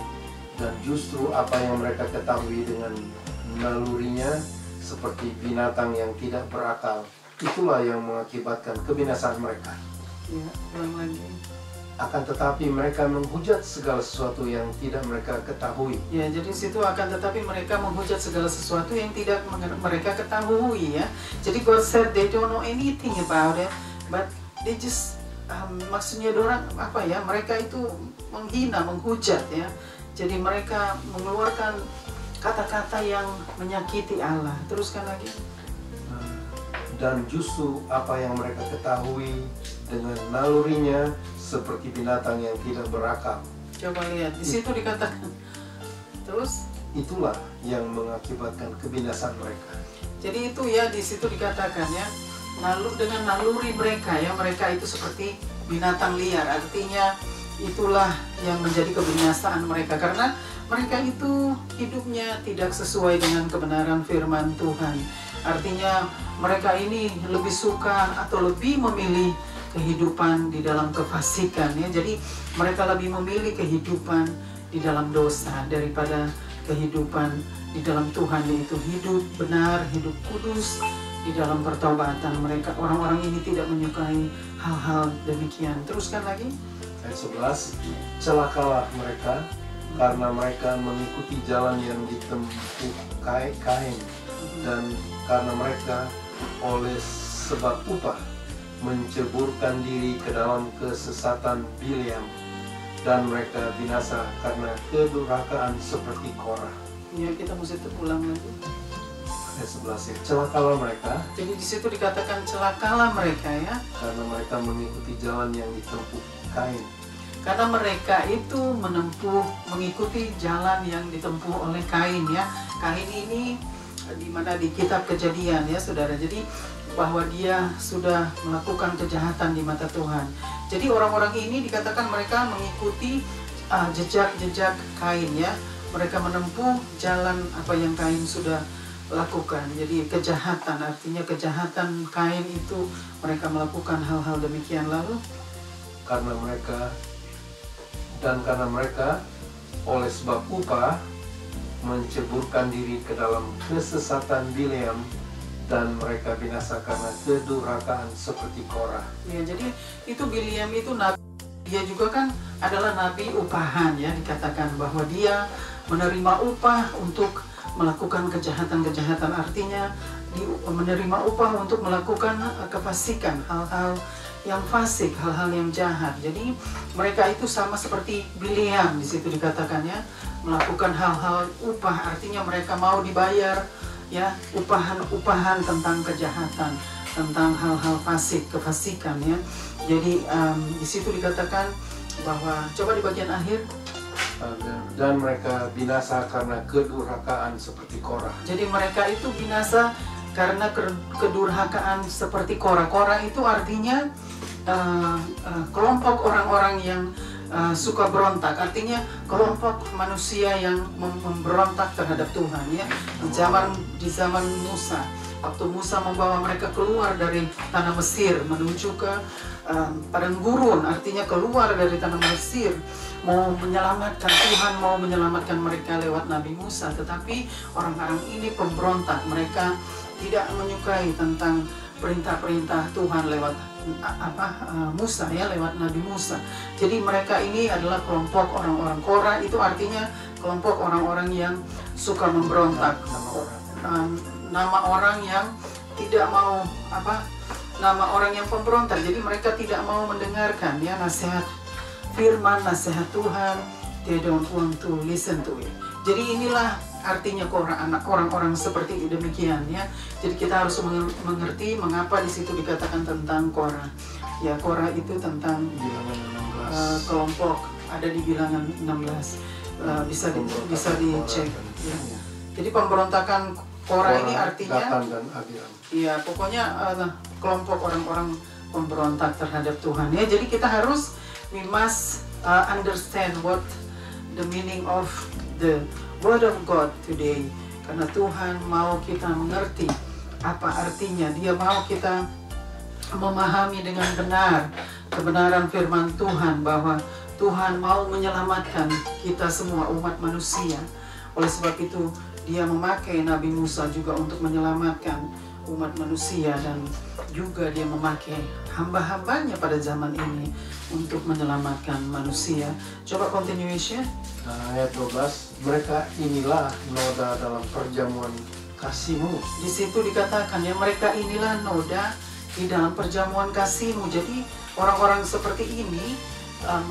[SPEAKER 2] dan justru apa yang mereka ketahui dengan nalurinya seperti binatang yang tidak berakal, itulah yang mengakibatkan kebinasaan mereka.
[SPEAKER 1] Ya, ulang lagi.
[SPEAKER 2] Akan tetapi mereka menghujat segala sesuatu yang tidak mereka ketahui.
[SPEAKER 1] Ya, jadi situ akan tetapi mereka menghujat segala sesuatu yang tidak mereka ketahui ya. Jadi God said they don't know anything about it, but they just maksudnya dorang apa ya? Mereka itu menghina, menghujat ya. Jadi mereka mengeluarkan kata-kata yang menyakiti Allah. Teruskan lagi.
[SPEAKER 2] Dan justru apa yang mereka ketahui dengan nalurinya seperti binatang yang tidak berakal.
[SPEAKER 1] Coba lihat, di situ dikatakan. Terus?
[SPEAKER 2] Itulah yang mengakibatkan kebinasaan mereka.
[SPEAKER 1] Jadi itu ya di situ dikatakan ya, dengan naluri mereka ya, mereka itu seperti binatang liar. Artinya itulah yang menjadi kebinasaan mereka karena mereka itu hidupnya tidak sesuai dengan kebenaran firman Tuhan. Artinya mereka ini lebih suka atau lebih memilih kehidupan di dalam kefasikan ya. Jadi mereka lebih memilih kehidupan di dalam dosa daripada kehidupan di dalam Tuhan, yaitu hidup benar, hidup kudus di dalam pertobatan. Mereka orang-orang ini tidak menyukai hal-hal demikian. Teruskan lagi.
[SPEAKER 2] Ayat 11. Celakalah mereka karena mereka mengikuti jalan yang ditempuh Kain, dan karena mereka oleh sebab upah menceburkan diri ke dalam kesesatan Bileam, dan mereka binasa karena kedurhakaan seperti Korah.
[SPEAKER 1] Ya, kita mesti ulang lagi.
[SPEAKER 2] Ayat 11 ya. Celakalah mereka.
[SPEAKER 1] Jadi di situ dikatakan celakalah mereka ya.
[SPEAKER 2] Karena mereka mengikuti jalan yang ditempuh Kain.
[SPEAKER 1] Karena mereka itu mengikuti jalan yang ditempuh oleh Kain ya. Kain ini di mana di kitab Kejadian ya, saudara. Jadi bahwa dia sudah melakukan kejahatan di mata Tuhan. Jadi orang-orang ini dikatakan mereka mengikuti jejak-jejak Kain ya. Mereka menempuh jalan apa yang Kain sudah lakukan. Jadi kejahatan, artinya kejahatan Kain itu mereka melakukan hal-hal demikian. Lalu
[SPEAKER 2] karena mereka oleh sebab upah menceburkan diri ke dalam kesesatan Bileam, dan mereka binasa karena kedurhakaan seperti Korah.
[SPEAKER 1] Ya, jadi itu Bileam itu nabi, dia juga kan adalah nabi upahan ya, dikatakan bahwa dia menerima upah untuk melakukan kejahatan-kejahatan, artinya menerima upah untuk melakukan kefasikan, hal-hal yang fasik, hal-hal yang jahat. Jadi mereka itu sama seperti Bileam di situ dikatakannya, melakukan hal-hal upah, artinya mereka mau dibayar ya, upahan tentang kejahatan, tentang hal-hal fasik, kefasikan ya. Jadi di situ dikatakan bahwa coba di bagian akhir,
[SPEAKER 2] dan mereka binasa karena kedurhakaan seperti Korah.
[SPEAKER 1] Jadi mereka itu binasa karena kedurhakaan seperti Korah. Korah itu artinya kelompok orang-orang yang suka berontak, artinya kelompok manusia yang memberontak terhadap Tuhan ya. Di zaman Musa, waktu Musa membawa mereka keluar dari tanah Mesir menuju ke padang gurun, artinya keluar dari tanah Mesir, mau menyelamatkan, Tuhan mau menyelamatkan mereka lewat Nabi Musa, tetapi orang-orang ini pemberontak, mereka tidak menyukai tentang perintah-perintah Tuhan lewat Musa ya, lewat Nabi Musa. Jadi mereka ini adalah kelompok orang-orang Korah, itu artinya kelompok orang-orang yang suka memberontak. Nama orang yang tidak mau nama orang yang pemberontak. Jadi mereka tidak mau mendengarkan ya nasihat firman, nasihat Tuhan. They don't want to listen to it. Jadi inilah artinya orang-orang seperti demikian ya. Jadi kita harus mengerti mengapa di situ dikatakan tentang Korah. Ya, Korah itu tentang
[SPEAKER 2] Bilangan 16.
[SPEAKER 1] kelompok, ada di Bilangan 16. Bisa dicek ya. Jadi pemberontakan Korah ini artinya
[SPEAKER 2] Datan dan Abiram.
[SPEAKER 1] iya, pokoknya kelompok orang-orang pemberontak terhadap Tuhan ya. Jadi kita harus, we must understand what the meaning of the Word of God today. Karena Tuhan mau kita mengerti apa artinya. Dia mau kita memahami dengan benar kebenaran firman Tuhan, bahwa Tuhan mau menyelamatkan kita semua umat manusia. Oleh sebab itu Dia memakai Nabi Musa juga untuk menyelamatkan umat manusia, dan juga Dia memakai hamba-hambanya pada zaman ini untuk menyelamatkan manusia. Coba continuation.
[SPEAKER 2] Ayat 12, mereka inilah noda dalam perjamuan kasih-Mu.
[SPEAKER 1] Di situ dikatakan ya, mereka inilah noda di dalam perjamuan kasih-Mu. Jadi orang-orang seperti ini,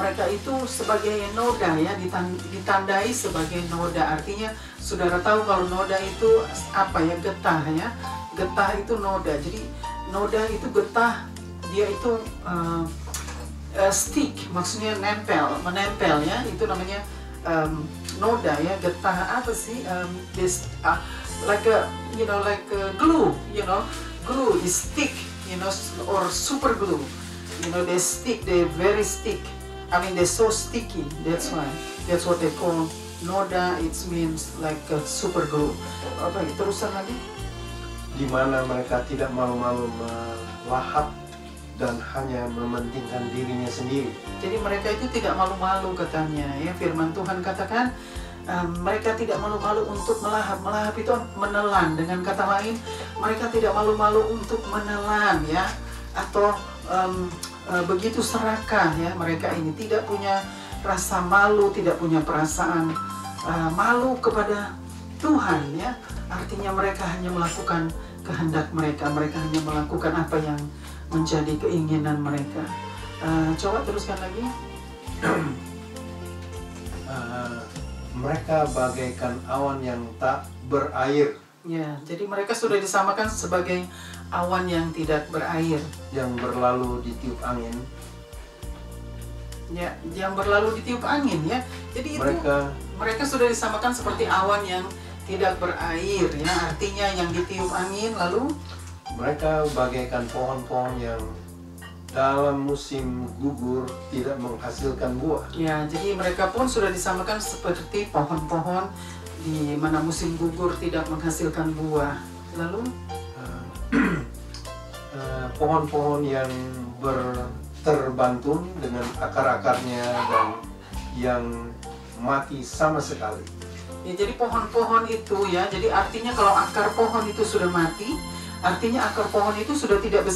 [SPEAKER 1] mereka itu sebagai noda ya, ditandai sebagai noda. Artinya saudara tahu kalau noda itu apa ya, getah ya. Getah itu noda. Jadi noda itu getah, dia itu stick, maksudnya menempel ya. Itu namanya noda ya. Getah apa sih? This like a glue, glue is stick, or super glue. They stick, they very stick. I mean, they're so sticky. That's why. That's what they call noda. It means like a super glue. Apa? Terusan lagi.
[SPEAKER 2] Di mana mereka tidak malu-malu melahap dan hanya mementingkan dirinya sendiri.
[SPEAKER 1] Jadi mereka itu tidak malu-malu katanya ya. Firman Tuhan katakan mereka tidak malu-malu untuk melahap. Melahap itu menelan. Dengan kata lain, mereka tidak malu-malu untuk menelan ya. Atau begitu serakah ya. Mereka ini tidak punya rasa malu, tidak punya perasaan malu kepada Tuhan ya. Artinya mereka hanya melakukan kehendak mereka. Mereka hanya melakukan apa yang menjadi keinginan mereka. Coba teruskan lagi.
[SPEAKER 2] Mereka bagaikan awan yang tak berair.
[SPEAKER 1] Ya, jadi mereka sudah disamakan sebagai awan yang tidak berair.
[SPEAKER 2] Yang berlalu ditiup angin.
[SPEAKER 1] Ya, yang berlalu ditiup angin ya. Jadi mereka sudah disamakan seperti awan yang tidak berair ya. Artinya yang ditiup angin, lalu
[SPEAKER 2] mereka bagaikan pohon-pohon yang dalam musim gugur tidak menghasilkan buah.
[SPEAKER 1] Ya, jadi mereka pun sudah disamakan seperti pohon-pohon di mana musim gugur tidak menghasilkan buah. Lalu
[SPEAKER 2] pohon-pohon yang terbantun dengan akar-akarnya dan yang mati sama sekali.
[SPEAKER 1] Ya, jadi pohon-pohon itu ya, jadi artinya kalau akar pohon itu sudah mati, artinya akar pohon itu sudah tidak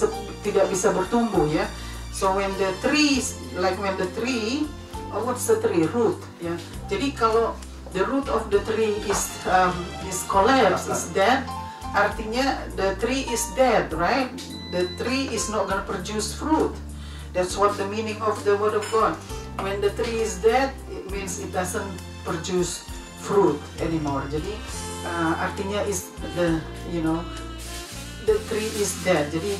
[SPEAKER 1] bisa bertumbuh ya. So when the tree, what's the tree? Root ya. Jadi kalau the root of the tree is collapsed, is dead, artinya the tree is dead, right? The tree is not gonna produce fruit. That's what the meaning of the word of God. When the tree is dead, it means it doesn't produce fruit anymore. Jadi artinya is the tree is dead. Jadi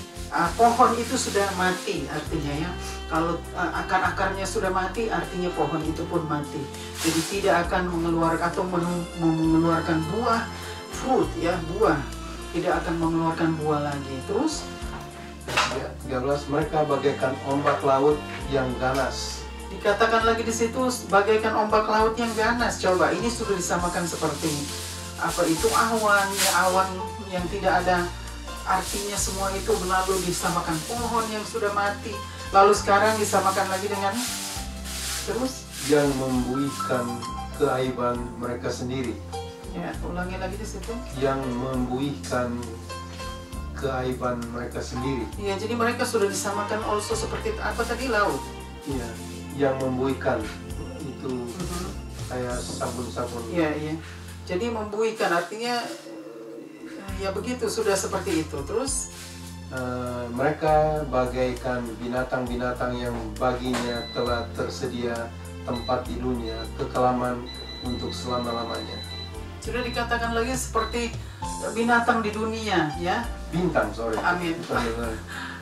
[SPEAKER 1] pohon itu sudah mati artinya ya. Kalau akar-akarnya sudah mati, artinya pohon itu pun mati. Jadi tidak akan mengeluarkan buah, fruit ya, buah. Tidak akan mengeluarkan buah lagi. Terus
[SPEAKER 2] 13, mereka bagaikan ombak laut yang ganas.
[SPEAKER 1] Dikatakan lagi di situ bagaikan ombak laut yang ganas. Coba, ini sudah disamakan seperti apa itu awan ya, awan yang tidak ada artinya, semua itu lalu disamakan pohon yang sudah mati. Lalu sekarang disamakan lagi dengan terus
[SPEAKER 2] yang membuihkan keaiban mereka sendiri.
[SPEAKER 1] Ya, ulangi lagi di situ.
[SPEAKER 2] Yang membuihkan keaiban mereka sendiri.
[SPEAKER 1] Ya, jadi mereka sudah disamakan also seperti apa tadi, laut.
[SPEAKER 2] Iya, yang membuikan itu kayak sabun-sabun.
[SPEAKER 1] Iya, iya. Jadi membuikan artinya ya begitu, sudah seperti itu. Terus
[SPEAKER 2] mereka bagaikan binatang-binatang yang baginya telah tersedia tempat di dunia, kekelaman untuk selama-lamanya.
[SPEAKER 1] sudah dikatakan lagi seperti binatang di dunia, ya.
[SPEAKER 2] Bintang, sorry.
[SPEAKER 1] Amin.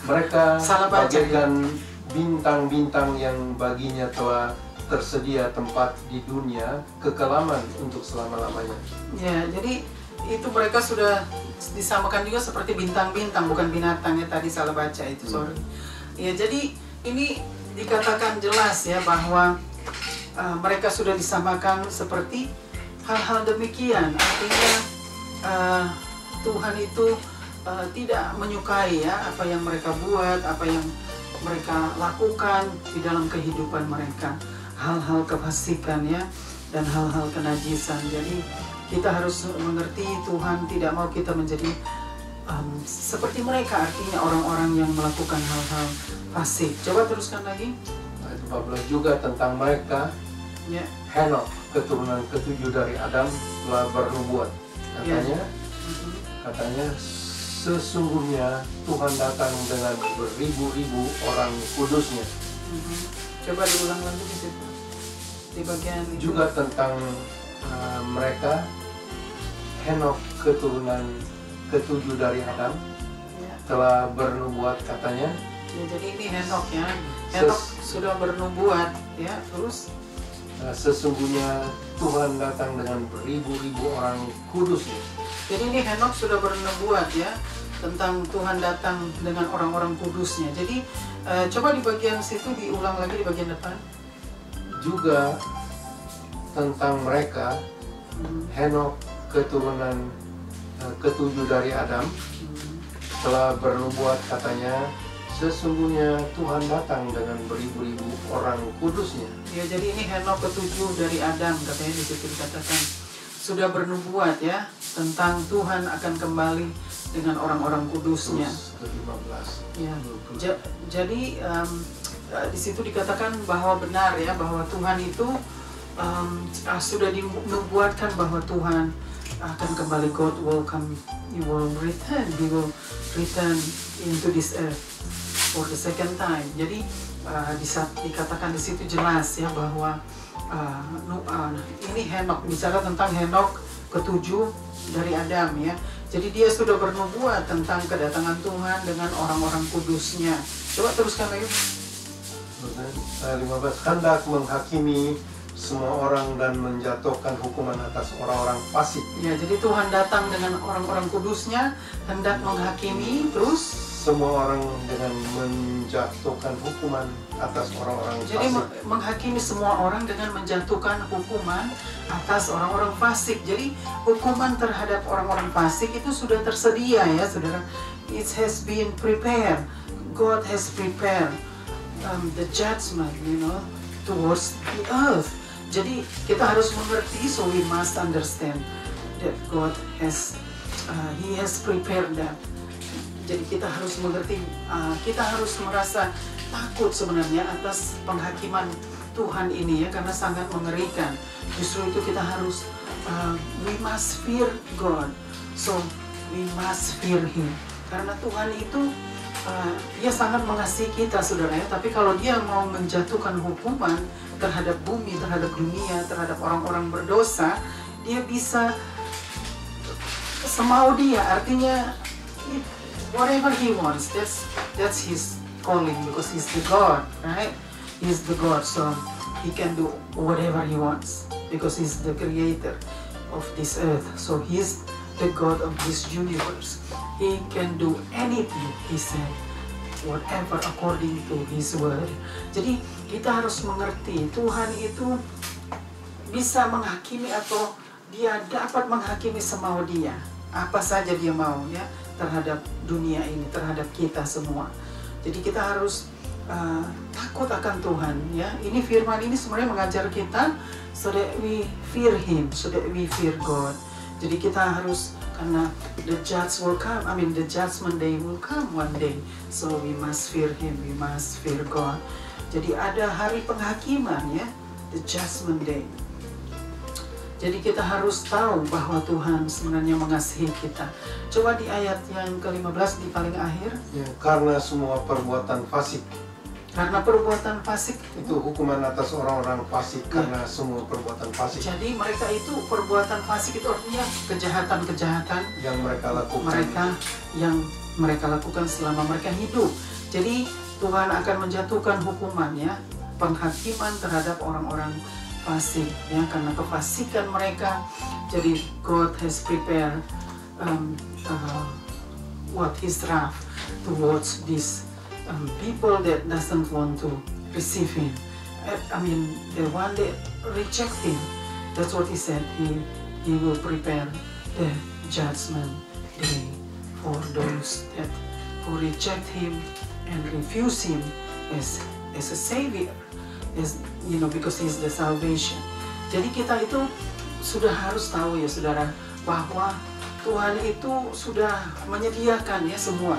[SPEAKER 2] Mereka
[SPEAKER 1] Salah baca.
[SPEAKER 2] bagaikan bintang-bintang yang baginya telah tersedia tempat di dunia, kekelaman untuk selama-lamanya.
[SPEAKER 1] Ya, jadi itu mereka sudah disamakan juga seperti bintang-bintang, bukan binatang, ya, tadi salah baca itu, sorry. Ya, jadi ini dikatakan jelas ya bahwa mereka sudah disamakan seperti hal-hal demikian. Artinya Tuhan itu tidak menyukai ya apa yang mereka buat, apa yang mereka lakukan di dalam kehidupan mereka, hal-hal kefasikan ya, dan hal-hal kenajisan. Jadi kita harus mengerti Tuhan tidak mau kita menjadi seperti mereka, artinya orang-orang yang melakukan hal-hal fasik. Coba teruskan lagi.
[SPEAKER 2] Ayat 14 juga tentang mereka.
[SPEAKER 1] Ya.
[SPEAKER 2] Henok, keturunan ketujuh dari Adam, telah bernubuat. Katanya sesungguhnya Tuhan datang dengan beribu-ribu orang kudusnya.
[SPEAKER 1] Coba diulang lagi di situ, di bagian itu.
[SPEAKER 2] Juga tentang mereka, Henok, keturunan ketujuh dari Adam,
[SPEAKER 1] Ya.
[SPEAKER 2] telah bernubuat, katanya.
[SPEAKER 1] Ya, jadi ini Henok ya. Henok sudah bernubuat ya. Terus
[SPEAKER 2] Sesungguhnya Tuhan datang dengan beribu-ribu orang kudusnya.
[SPEAKER 1] jadi ini Henok sudah bernubuat ya tentang Tuhan datang dengan orang-orang kudusnya. Jadi coba di bagian situ diulang lagi di bagian depan.
[SPEAKER 2] Juga tentang mereka, Henok, keturunan ketujuh dari Adam, telah bernubuat, katanya, sesungguhnya Tuhan datang dengan beribu-ribu orang kudusnya.
[SPEAKER 1] Ya, jadi ini Henok ketujuh dari Adam, katanya di situ dikatakan sudah bernubuat ya tentang Tuhan akan kembali dengan orang-orang kudusnya.
[SPEAKER 2] Ke-15.
[SPEAKER 1] Ya. Jadi di situ dikatakan bahwa benar ya bahwa Tuhan itu sudah dinubuatkan bahwa Tuhan akan kembali. God will come, He will return into this earth for the second time. Jadi dikatakan di situ jelas ya bahwa ini Henok, bicara tentang Henok ketujuh dari Adam ya. Jadi dia sudah bernubuat tentang kedatangan Tuhan dengan orang-orang kudusnya. Coba teruskan lagi.
[SPEAKER 2] 15. Hendak menghakimi semua orang dan menjatuhkan hukuman atas orang-orang fasik.
[SPEAKER 1] Ya, jadi Tuhan datang dengan orang-orang kudusnya, hendak menghakimi, terus
[SPEAKER 2] semua orang dengan menjatuhkan hukuman atas orang-orang fasik.
[SPEAKER 1] jadi menghakimi semua orang dengan menjatuhkan hukuman atas orang-orang fasik. Jadi hukuman terhadap orang-orang fasik itu sudah tersedia ya, saudara. It has been prepared. God has prepared the judgment, towards the earth. Jadi kita harus mengerti, so we must understand that God has, He has prepared that. Jadi kita harus mengerti, kita harus merasa takut sebenarnya atas penghakiman Tuhan ini ya, karena sangat mengerikan. Justru itu kita harus, we must fear God, so we must fear Him. Karena Tuhan itu, Dia sangat mengasihi kita saudara ya, tapi kalau Dia mau menjatuhkan hukuman terhadap bumi, terhadap dunia, terhadap orang-orang berdosa, Dia bisa semau Dia, artinya whatever He wants, that's His calling, because He's the God, right? He's the God, so He can do whatever He wants, because He's the creator of this earth. So He's the God of this universe. He can do anything, He said, whatever according to His word. Jadi kita harus mengerti Tuhan itu bisa menghakimi, atau Dia dapat menghakimi semau Dia, apa saja Dia mau ya, terhadap dunia ini, terhadap kita semua. Jadi kita harus takut akan Tuhan ya. Ini firman ini sebenarnya mengajar kita so that we fear Him, so that we fear God. Jadi kita harus, karena the judge will come. I mean, the judgment day will come one day. So we must fear Him, we must fear God. Jadi ada hari penghakiman ya, the judgment day. Jadi kita harus tahu bahwa Tuhan sebenarnya mengasihi kita. Coba di ayat yang ke-15 di paling akhir.
[SPEAKER 2] Ya, karena semua perbuatan fasik.
[SPEAKER 1] Karena perbuatan fasik
[SPEAKER 2] Itu hukuman atas orang-orang fasik karena semua perbuatan fasik
[SPEAKER 1] Jadi mereka itu perbuatan fasik itu artinya kejahatan-kejahatan
[SPEAKER 2] yang mereka lakukan.
[SPEAKER 1] Mereka lakukan selama mereka hidup. Jadi Tuhan akan menjatuhkan hukumannya, penghakiman terhadap orang-orang fasik ya, karena kefasikan mereka. Jadi God has prepared His wrath towards this people that doesn't want to receive Him. I mean, the one that reject Him. That's what He said. He will prepare the judgment day for those that who reject Him and refuse Him as a Savior, as you know, because He is the salvation. Jadi kita itu sudah harus tahu ya saudara, bahwa Tuhan itu sudah menyediakan ya semua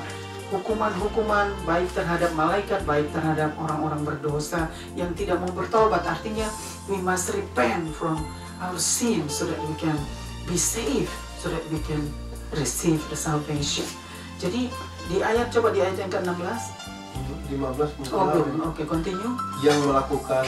[SPEAKER 1] hukuman-hukuman, baik terhadap malaikat, baik terhadap orang-orang berdosa yang tidak mau bertobat. Artinya we must repent from our sin so that we can be saved, so that we can receive the salvation. Jadi di ayat, coba di ayat yang ke-16
[SPEAKER 2] 15
[SPEAKER 1] Oh belum, oke, continue.
[SPEAKER 2] Yang melakukan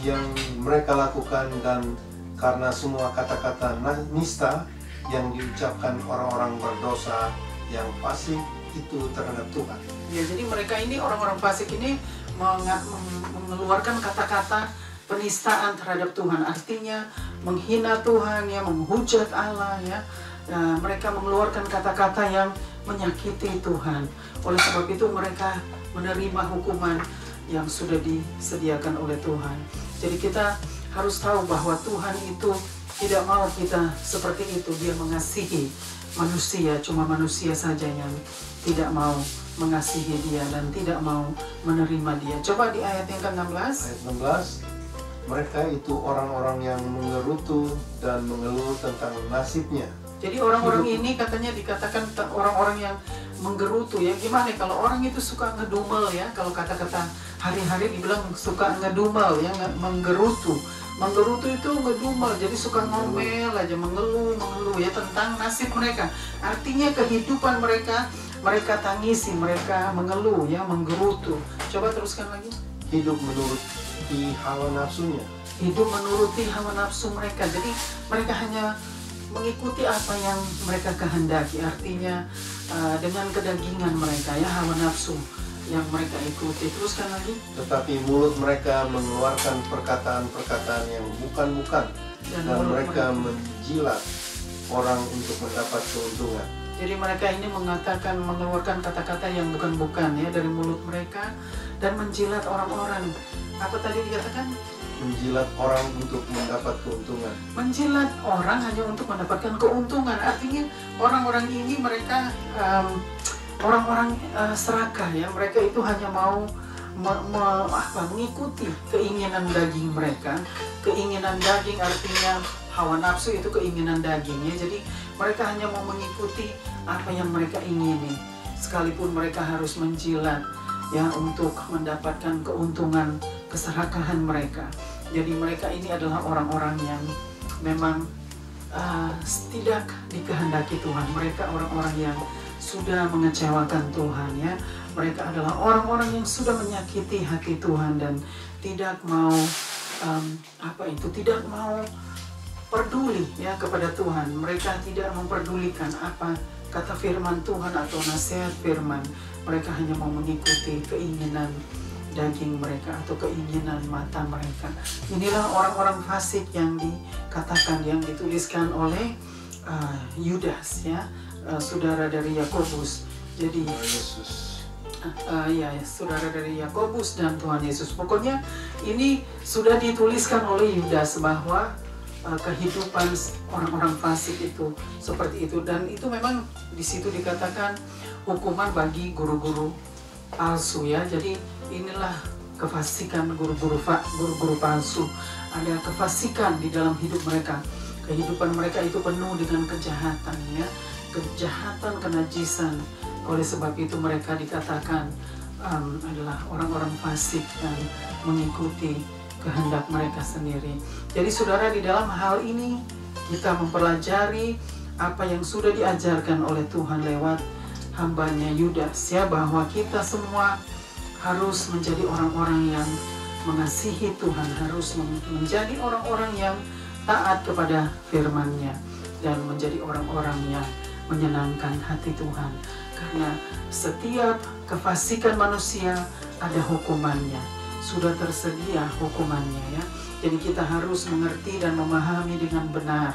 [SPEAKER 2] yang mereka lakukan, dan karena semua kata-kata nista yang diucapkan orang-orang berdosa yang fasik itu terhadap Tuhan.
[SPEAKER 1] Ya, jadi mereka ini, orang-orang fasik ini mengeluarkan kata-kata penistaan terhadap Tuhan. Artinya menghina Tuhan ya, menghujat Allah ya. Nah, mereka mengeluarkan kata-kata yang menyakiti Tuhan. Oleh sebab itu mereka menerima hukuman yang sudah disediakan oleh Tuhan. Jadi kita harus tahu bahwa Tuhan itu tidak mau kita seperti itu. Dia mengasihi manusia, cuma manusia saja yang tidak mau mengasihi Dia dan tidak mau menerima Dia. Coba di ayat yang ke-16.
[SPEAKER 2] Ayat 16, mereka itu orang-orang yang mengerutu dan mengeluh tentang nasibnya.
[SPEAKER 1] Jadi orang-orang ini katanya dikatakan orang-orang yang menggerutu ya. Gimana kalau orang itu suka ngedumel ya, kalau kata-kata hari-hari dibilang suka ngedumel ya, menggerutu. Menggerutu itu ngedumel, jadi suka ngomel aja, mengeluh ya tentang nasib mereka. Artinya kehidupan mereka, mereka tangisi, mereka mengeluh ya, menggerutu. Coba teruskan lagi.
[SPEAKER 2] Hidup menuruti hawa nafsunya.
[SPEAKER 1] Hidup menuruti hawa nafsu mereka. Jadi mereka hanya mengikuti apa yang mereka kehendaki. Artinya dengan kedagingan mereka ya, hawa nafsu yang mereka ikuti. Teruskan lagi.
[SPEAKER 2] Tetapi mulut mereka mengeluarkan perkataan-perkataan yang bukan-bukan, dan mereka menjilat orang untuk mendapat keuntungan.
[SPEAKER 1] Jadi mereka ini mengeluarkan kata-kata yang bukan-bukan ya dari mulut mereka, dan menjilat orang-orang. Apa tadi dikatakan?
[SPEAKER 2] Menjilat orang untuk mendapat keuntungan.
[SPEAKER 1] Menjilat orang hanya untuk mendapatkan keuntungan. Artinya orang-orang ini mereka orang-orang serakah ya. Mereka itu hanya mau mengikuti keinginan daging mereka. Keinginan daging artinya hawa nafsu, itu keinginan daging ya. Jadi mereka hanya mau mengikuti apa yang mereka ingini, sekalipun mereka harus menjilat ya untuk mendapatkan keuntungan keserakahan mereka. Jadi mereka ini adalah orang-orang yang memang tidak dikehendaki Tuhan. Mereka orang-orang yang sudah mengecewakan Tuhan ya. Mereka adalah orang-orang yang sudah menyakiti hati Tuhan dan tidak mau tidak mau peduli ya kepada Tuhan. Mereka tidak memperdulikan apa kata firman Tuhan atau nasihat firman. Mereka hanya mau mengikuti keinginan daging mereka atau keinginan mata mereka. Inilah orang-orang fasik yang dikatakan, yang dituliskan oleh Yudas ya, saudara dari Yakobus. Jadi saudara dari Yakobus dan Tuhan Yesus. Pokoknya ini sudah dituliskan oleh Yudas bahwa kehidupan orang-orang fasik itu seperti itu, dan itu memang di situ dikatakan hukuman bagi guru-guru palsu ya. Jadi inilah kefasikan guru-guru palsu. Ada kefasikan di dalam hidup mereka. kehidupan mereka itu penuh dengan kejahatan, ya, kejahatan, kenajisan. Oleh sebab itu mereka dikatakan adalah orang-orang fasik dan mengikuti kehendak mereka sendiri. Jadi saudara, di dalam hal ini kita mempelajari apa yang sudah diajarkan oleh Tuhan lewat hambanya Yudas, ya, bahwa kita semua harus menjadi orang-orang yang mengasihi Tuhan, harus menjadi orang-orang yang taat kepada firman-Nya dan menjadi orang-orang yang menyenangkan hati Tuhan. Karena setiap kefasikan manusia ada hukumannya, sudah tersedia hukumannya, ya. Jadi kita harus mengerti dan memahami dengan benar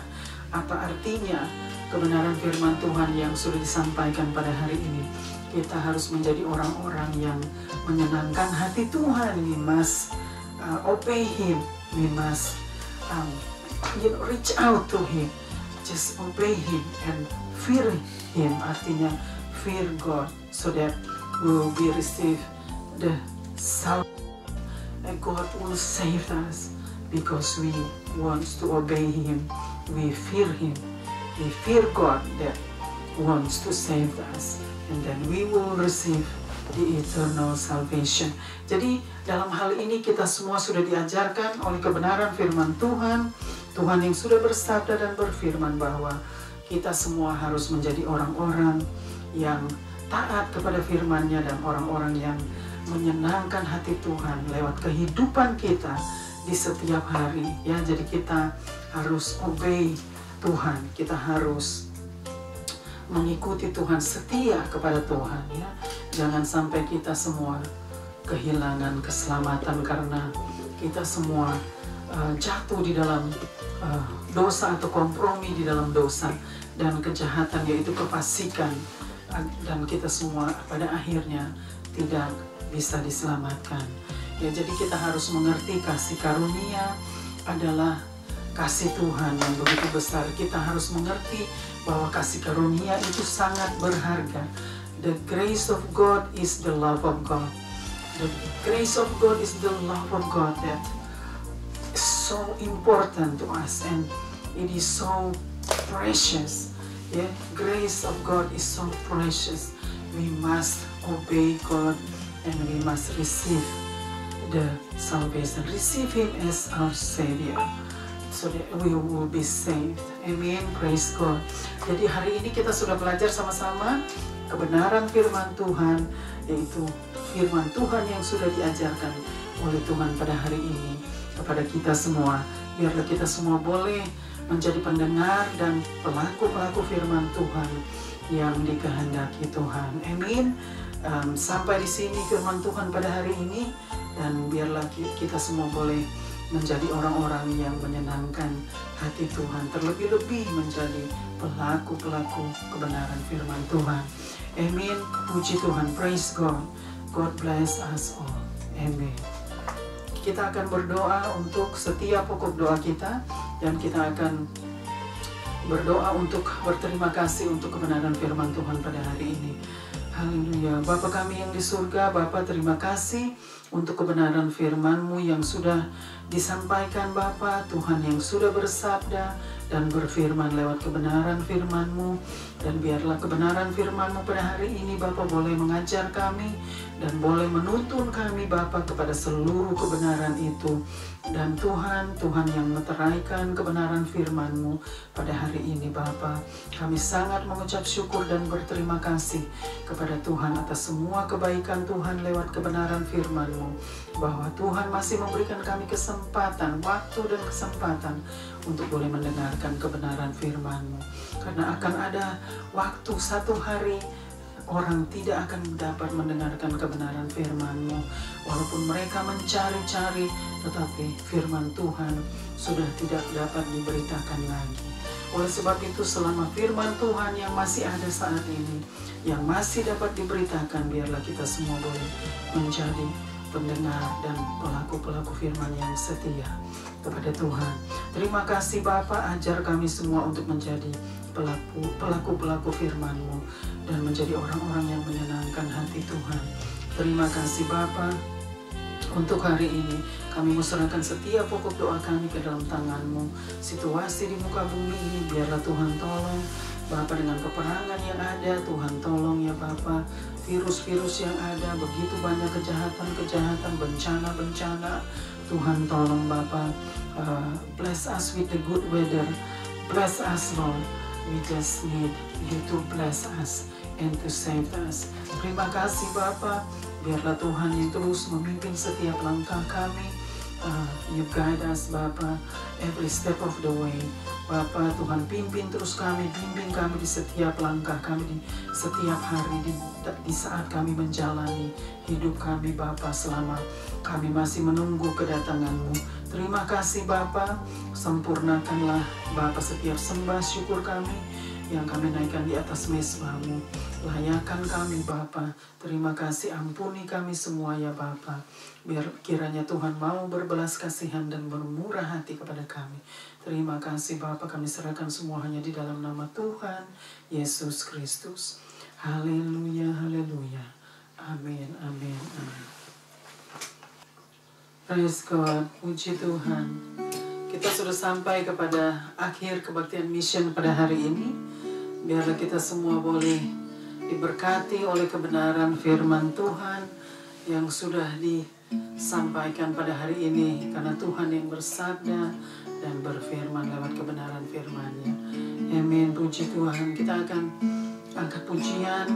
[SPEAKER 1] apa artinya kebenaran firman Tuhan yang sudah disampaikan pada hari ini. Kita harus menjadi orang-orang yang menyenangkan hati Tuhan. We must obey Him. We must reach out to Him. Just obey Him and fear Him. Artinya fear God, so that we will be receive the salvation. And God will save us because we want to obey Him. We fear Him. We fear God that wants to save us, and then we will receive the eternal salvation. Jadi dalam hal ini kita semua sudah diajarkan oleh kebenaran firman Tuhan. Tuhan yang sudah bersabda dan berfirman bahwa kita semua harus menjadi orang-orang yang taat kepada firman-Nya dan orang-orang yang menyenangkan hati Tuhan lewat kehidupan kita di setiap hari, ya. Jadi kita harus obey Tuhan, kita harus mengikuti Tuhan, setia kepada Tuhan, ya. Jangan sampai kita semua kehilangan keselamatan karena kita semua jatuh di dalam dosa atau kompromi di dalam dosa dan kejahatan, yaitu kefasikan, dan kita semua pada akhirnya tidak bisa diselamatkan, ya. Jadi kita harus mengerti kasih karunia adalah kasih Tuhan yang begitu besar. Kita harus mengerti bahwa kasih karunia itu sangat berharga. The grace of God is the love of God. The grace of God is the love of God that is so important to us, and it is so precious. Yeah, grace of God is so precious. We must obey God and we must receive the salvation. Receive Him as our Savior, so that we will be saved. Amen. Praise God. Jadi hari ini kita sudah belajar sama-sama kebenaran firman Tuhan, yaitu firman Tuhan yang sudah diajarkan oleh Tuhan pada hari ini kepada kita semua. Biarlah kita semua boleh menjadi pendengar dan pelaku-pelaku firman Tuhan yang dikehendaki Tuhan. Amin. Sampai di sini firman Tuhan pada hari ini, dan biarlah kita semua boleh menjadi orang-orang yang menyenangkan hati Tuhan, terlebih-lebih menjadi pelaku-pelaku kebenaran firman Tuhan. Amin. Puji Tuhan. Praise God. God bless us all. Amin. Kita akan berdoa untuk setiap pokok doa kita, dan kita akan berdoa untuk berterima kasih untuk kebenaran firman Tuhan pada hari ini. Haleluya. Bapa kami yang di surga, Bapa, terima kasih untuk kebenaran firman-Mu yang sudah disampaikan, Bapa. Tuhan yang sudah bersabda dan berfirman lewat kebenaran firman-Mu. Dan biarlah kebenaran firman-Mu pada hari ini, Bapa, boleh mengajar kami dan boleh menuntun kami, Bapa, kepada seluruh kebenaran itu. Dan Tuhan yang meteraikan kebenaran firman-Mu pada hari ini, Bapa, kami sangat mengucap syukur dan berterima kasih kepada Tuhan atas semua kebaikan Tuhan lewat kebenaran firman-Mu, bahwa Tuhan masih memberikan kami kesempatan, waktu dan kesempatan untuk boleh mendengarkan kebenaran firman-Mu. Karena akan ada waktu satu hari orang tidak akan dapat mendengarkan kebenaran firman-Mu, walaupun mereka mencari-cari, tetapi firman Tuhan sudah tidak dapat diberitakan lagi. Oleh sebab itu, selama firman Tuhan yang masih ada saat ini, yang masih dapat diberitakan, biarlah kita semua boleh menjadi pendengar dan pelaku-pelaku firman yang setia kepada Tuhan. Terima kasih Bapa, ajar kami semua untuk menjadi pelaku-pelaku firman-Mu dan menjadi orang-orang yang menyenangkan hati Tuhan. Terima kasih Bapa. Untuk hari ini, kami mau serahkan setiap pokok doa kami ke dalam tangan-Mu. Situasi di muka bumi ini, biarlah Tuhan tolong. Bapa, dengan peperangan yang ada, Tuhan tolong ya Bapa. Virus-virus yang ada, begitu banyak kejahatan-kejahatan, bencana-bencana. Tuhan tolong Bapa. Bless us with the good weather. Bless us, Lord. We just need You to bless us and to save us. Terima kasih Bapa. Biarlah Tuhan yang terus memimpin setiap langkah kami. You guide us Bapa, every step of the way. Bapa, Tuhan pimpin terus kami, bimbing kami di setiap langkah kami, di setiap hari, di saat kami menjalani hidup kami Bapa, selama kami masih menunggu kedatangan-Mu. Terima kasih Bapa, sempurnakanlah Bapa setiap sembah syukur kami yang kami naikkan di atas mezbah-Mu. Layakan kami Bapa. Terima kasih, ampuni kami semua ya Bapa. Biar kiranya Tuhan mau berbelas kasihan dan bermurah hati kepada kami. Terima kasih Bapa, kami serahkan semua hanya di dalam nama Tuhan Yesus Kristus. Haleluya, haleluya. Amin, amin, amin. Praise God, puji Tuhan. Kita sudah sampai kepada akhir kebaktian mission pada hari ini. Biarlah kita semua boleh diberkati oleh kebenaran firman Tuhan yang sudah disampaikan pada hari ini, karena Tuhan yang bersabda dan berfirman lewat kebenaran firman-Nya. Amin, puji Tuhan. Kita akan angkat pujian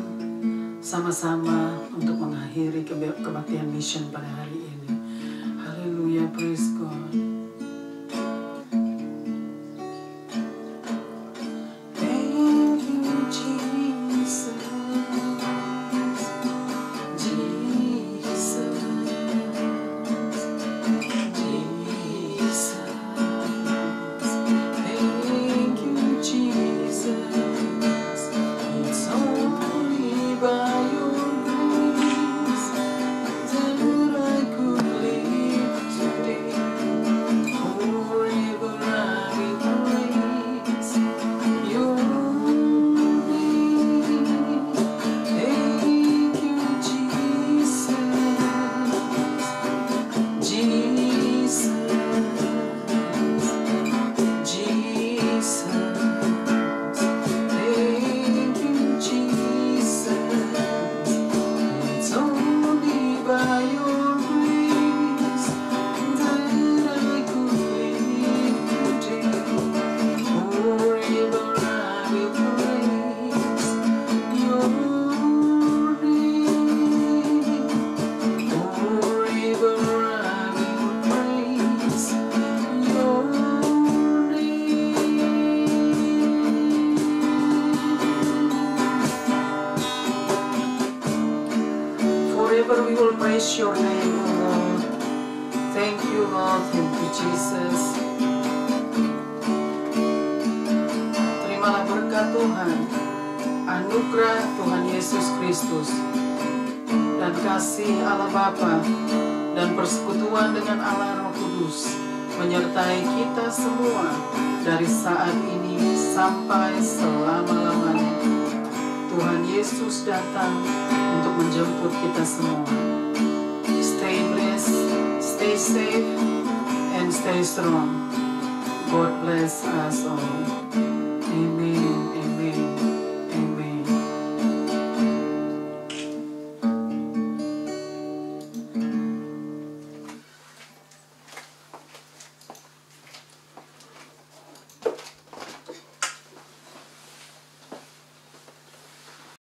[SPEAKER 1] sama-sama untuk mengakhiri kebaktian mission pada hari ini. Haleluya, praise God. Forever we will praise Your name, O Lord. Thank You, Lord. Thank You, Jesus. Terimalah berkat Tuhan, anugerah Tuhan Yesus Kristus, dan kasih Allah Bapa dan persekutuan dengan Allah Roh Kudus menyertai kita semua dari saat ini sampai selama-lamanya. Tuhan Yesus datang untuk menjemput kita semua. Stay blessed, stay safe, and stay strong. God bless us all.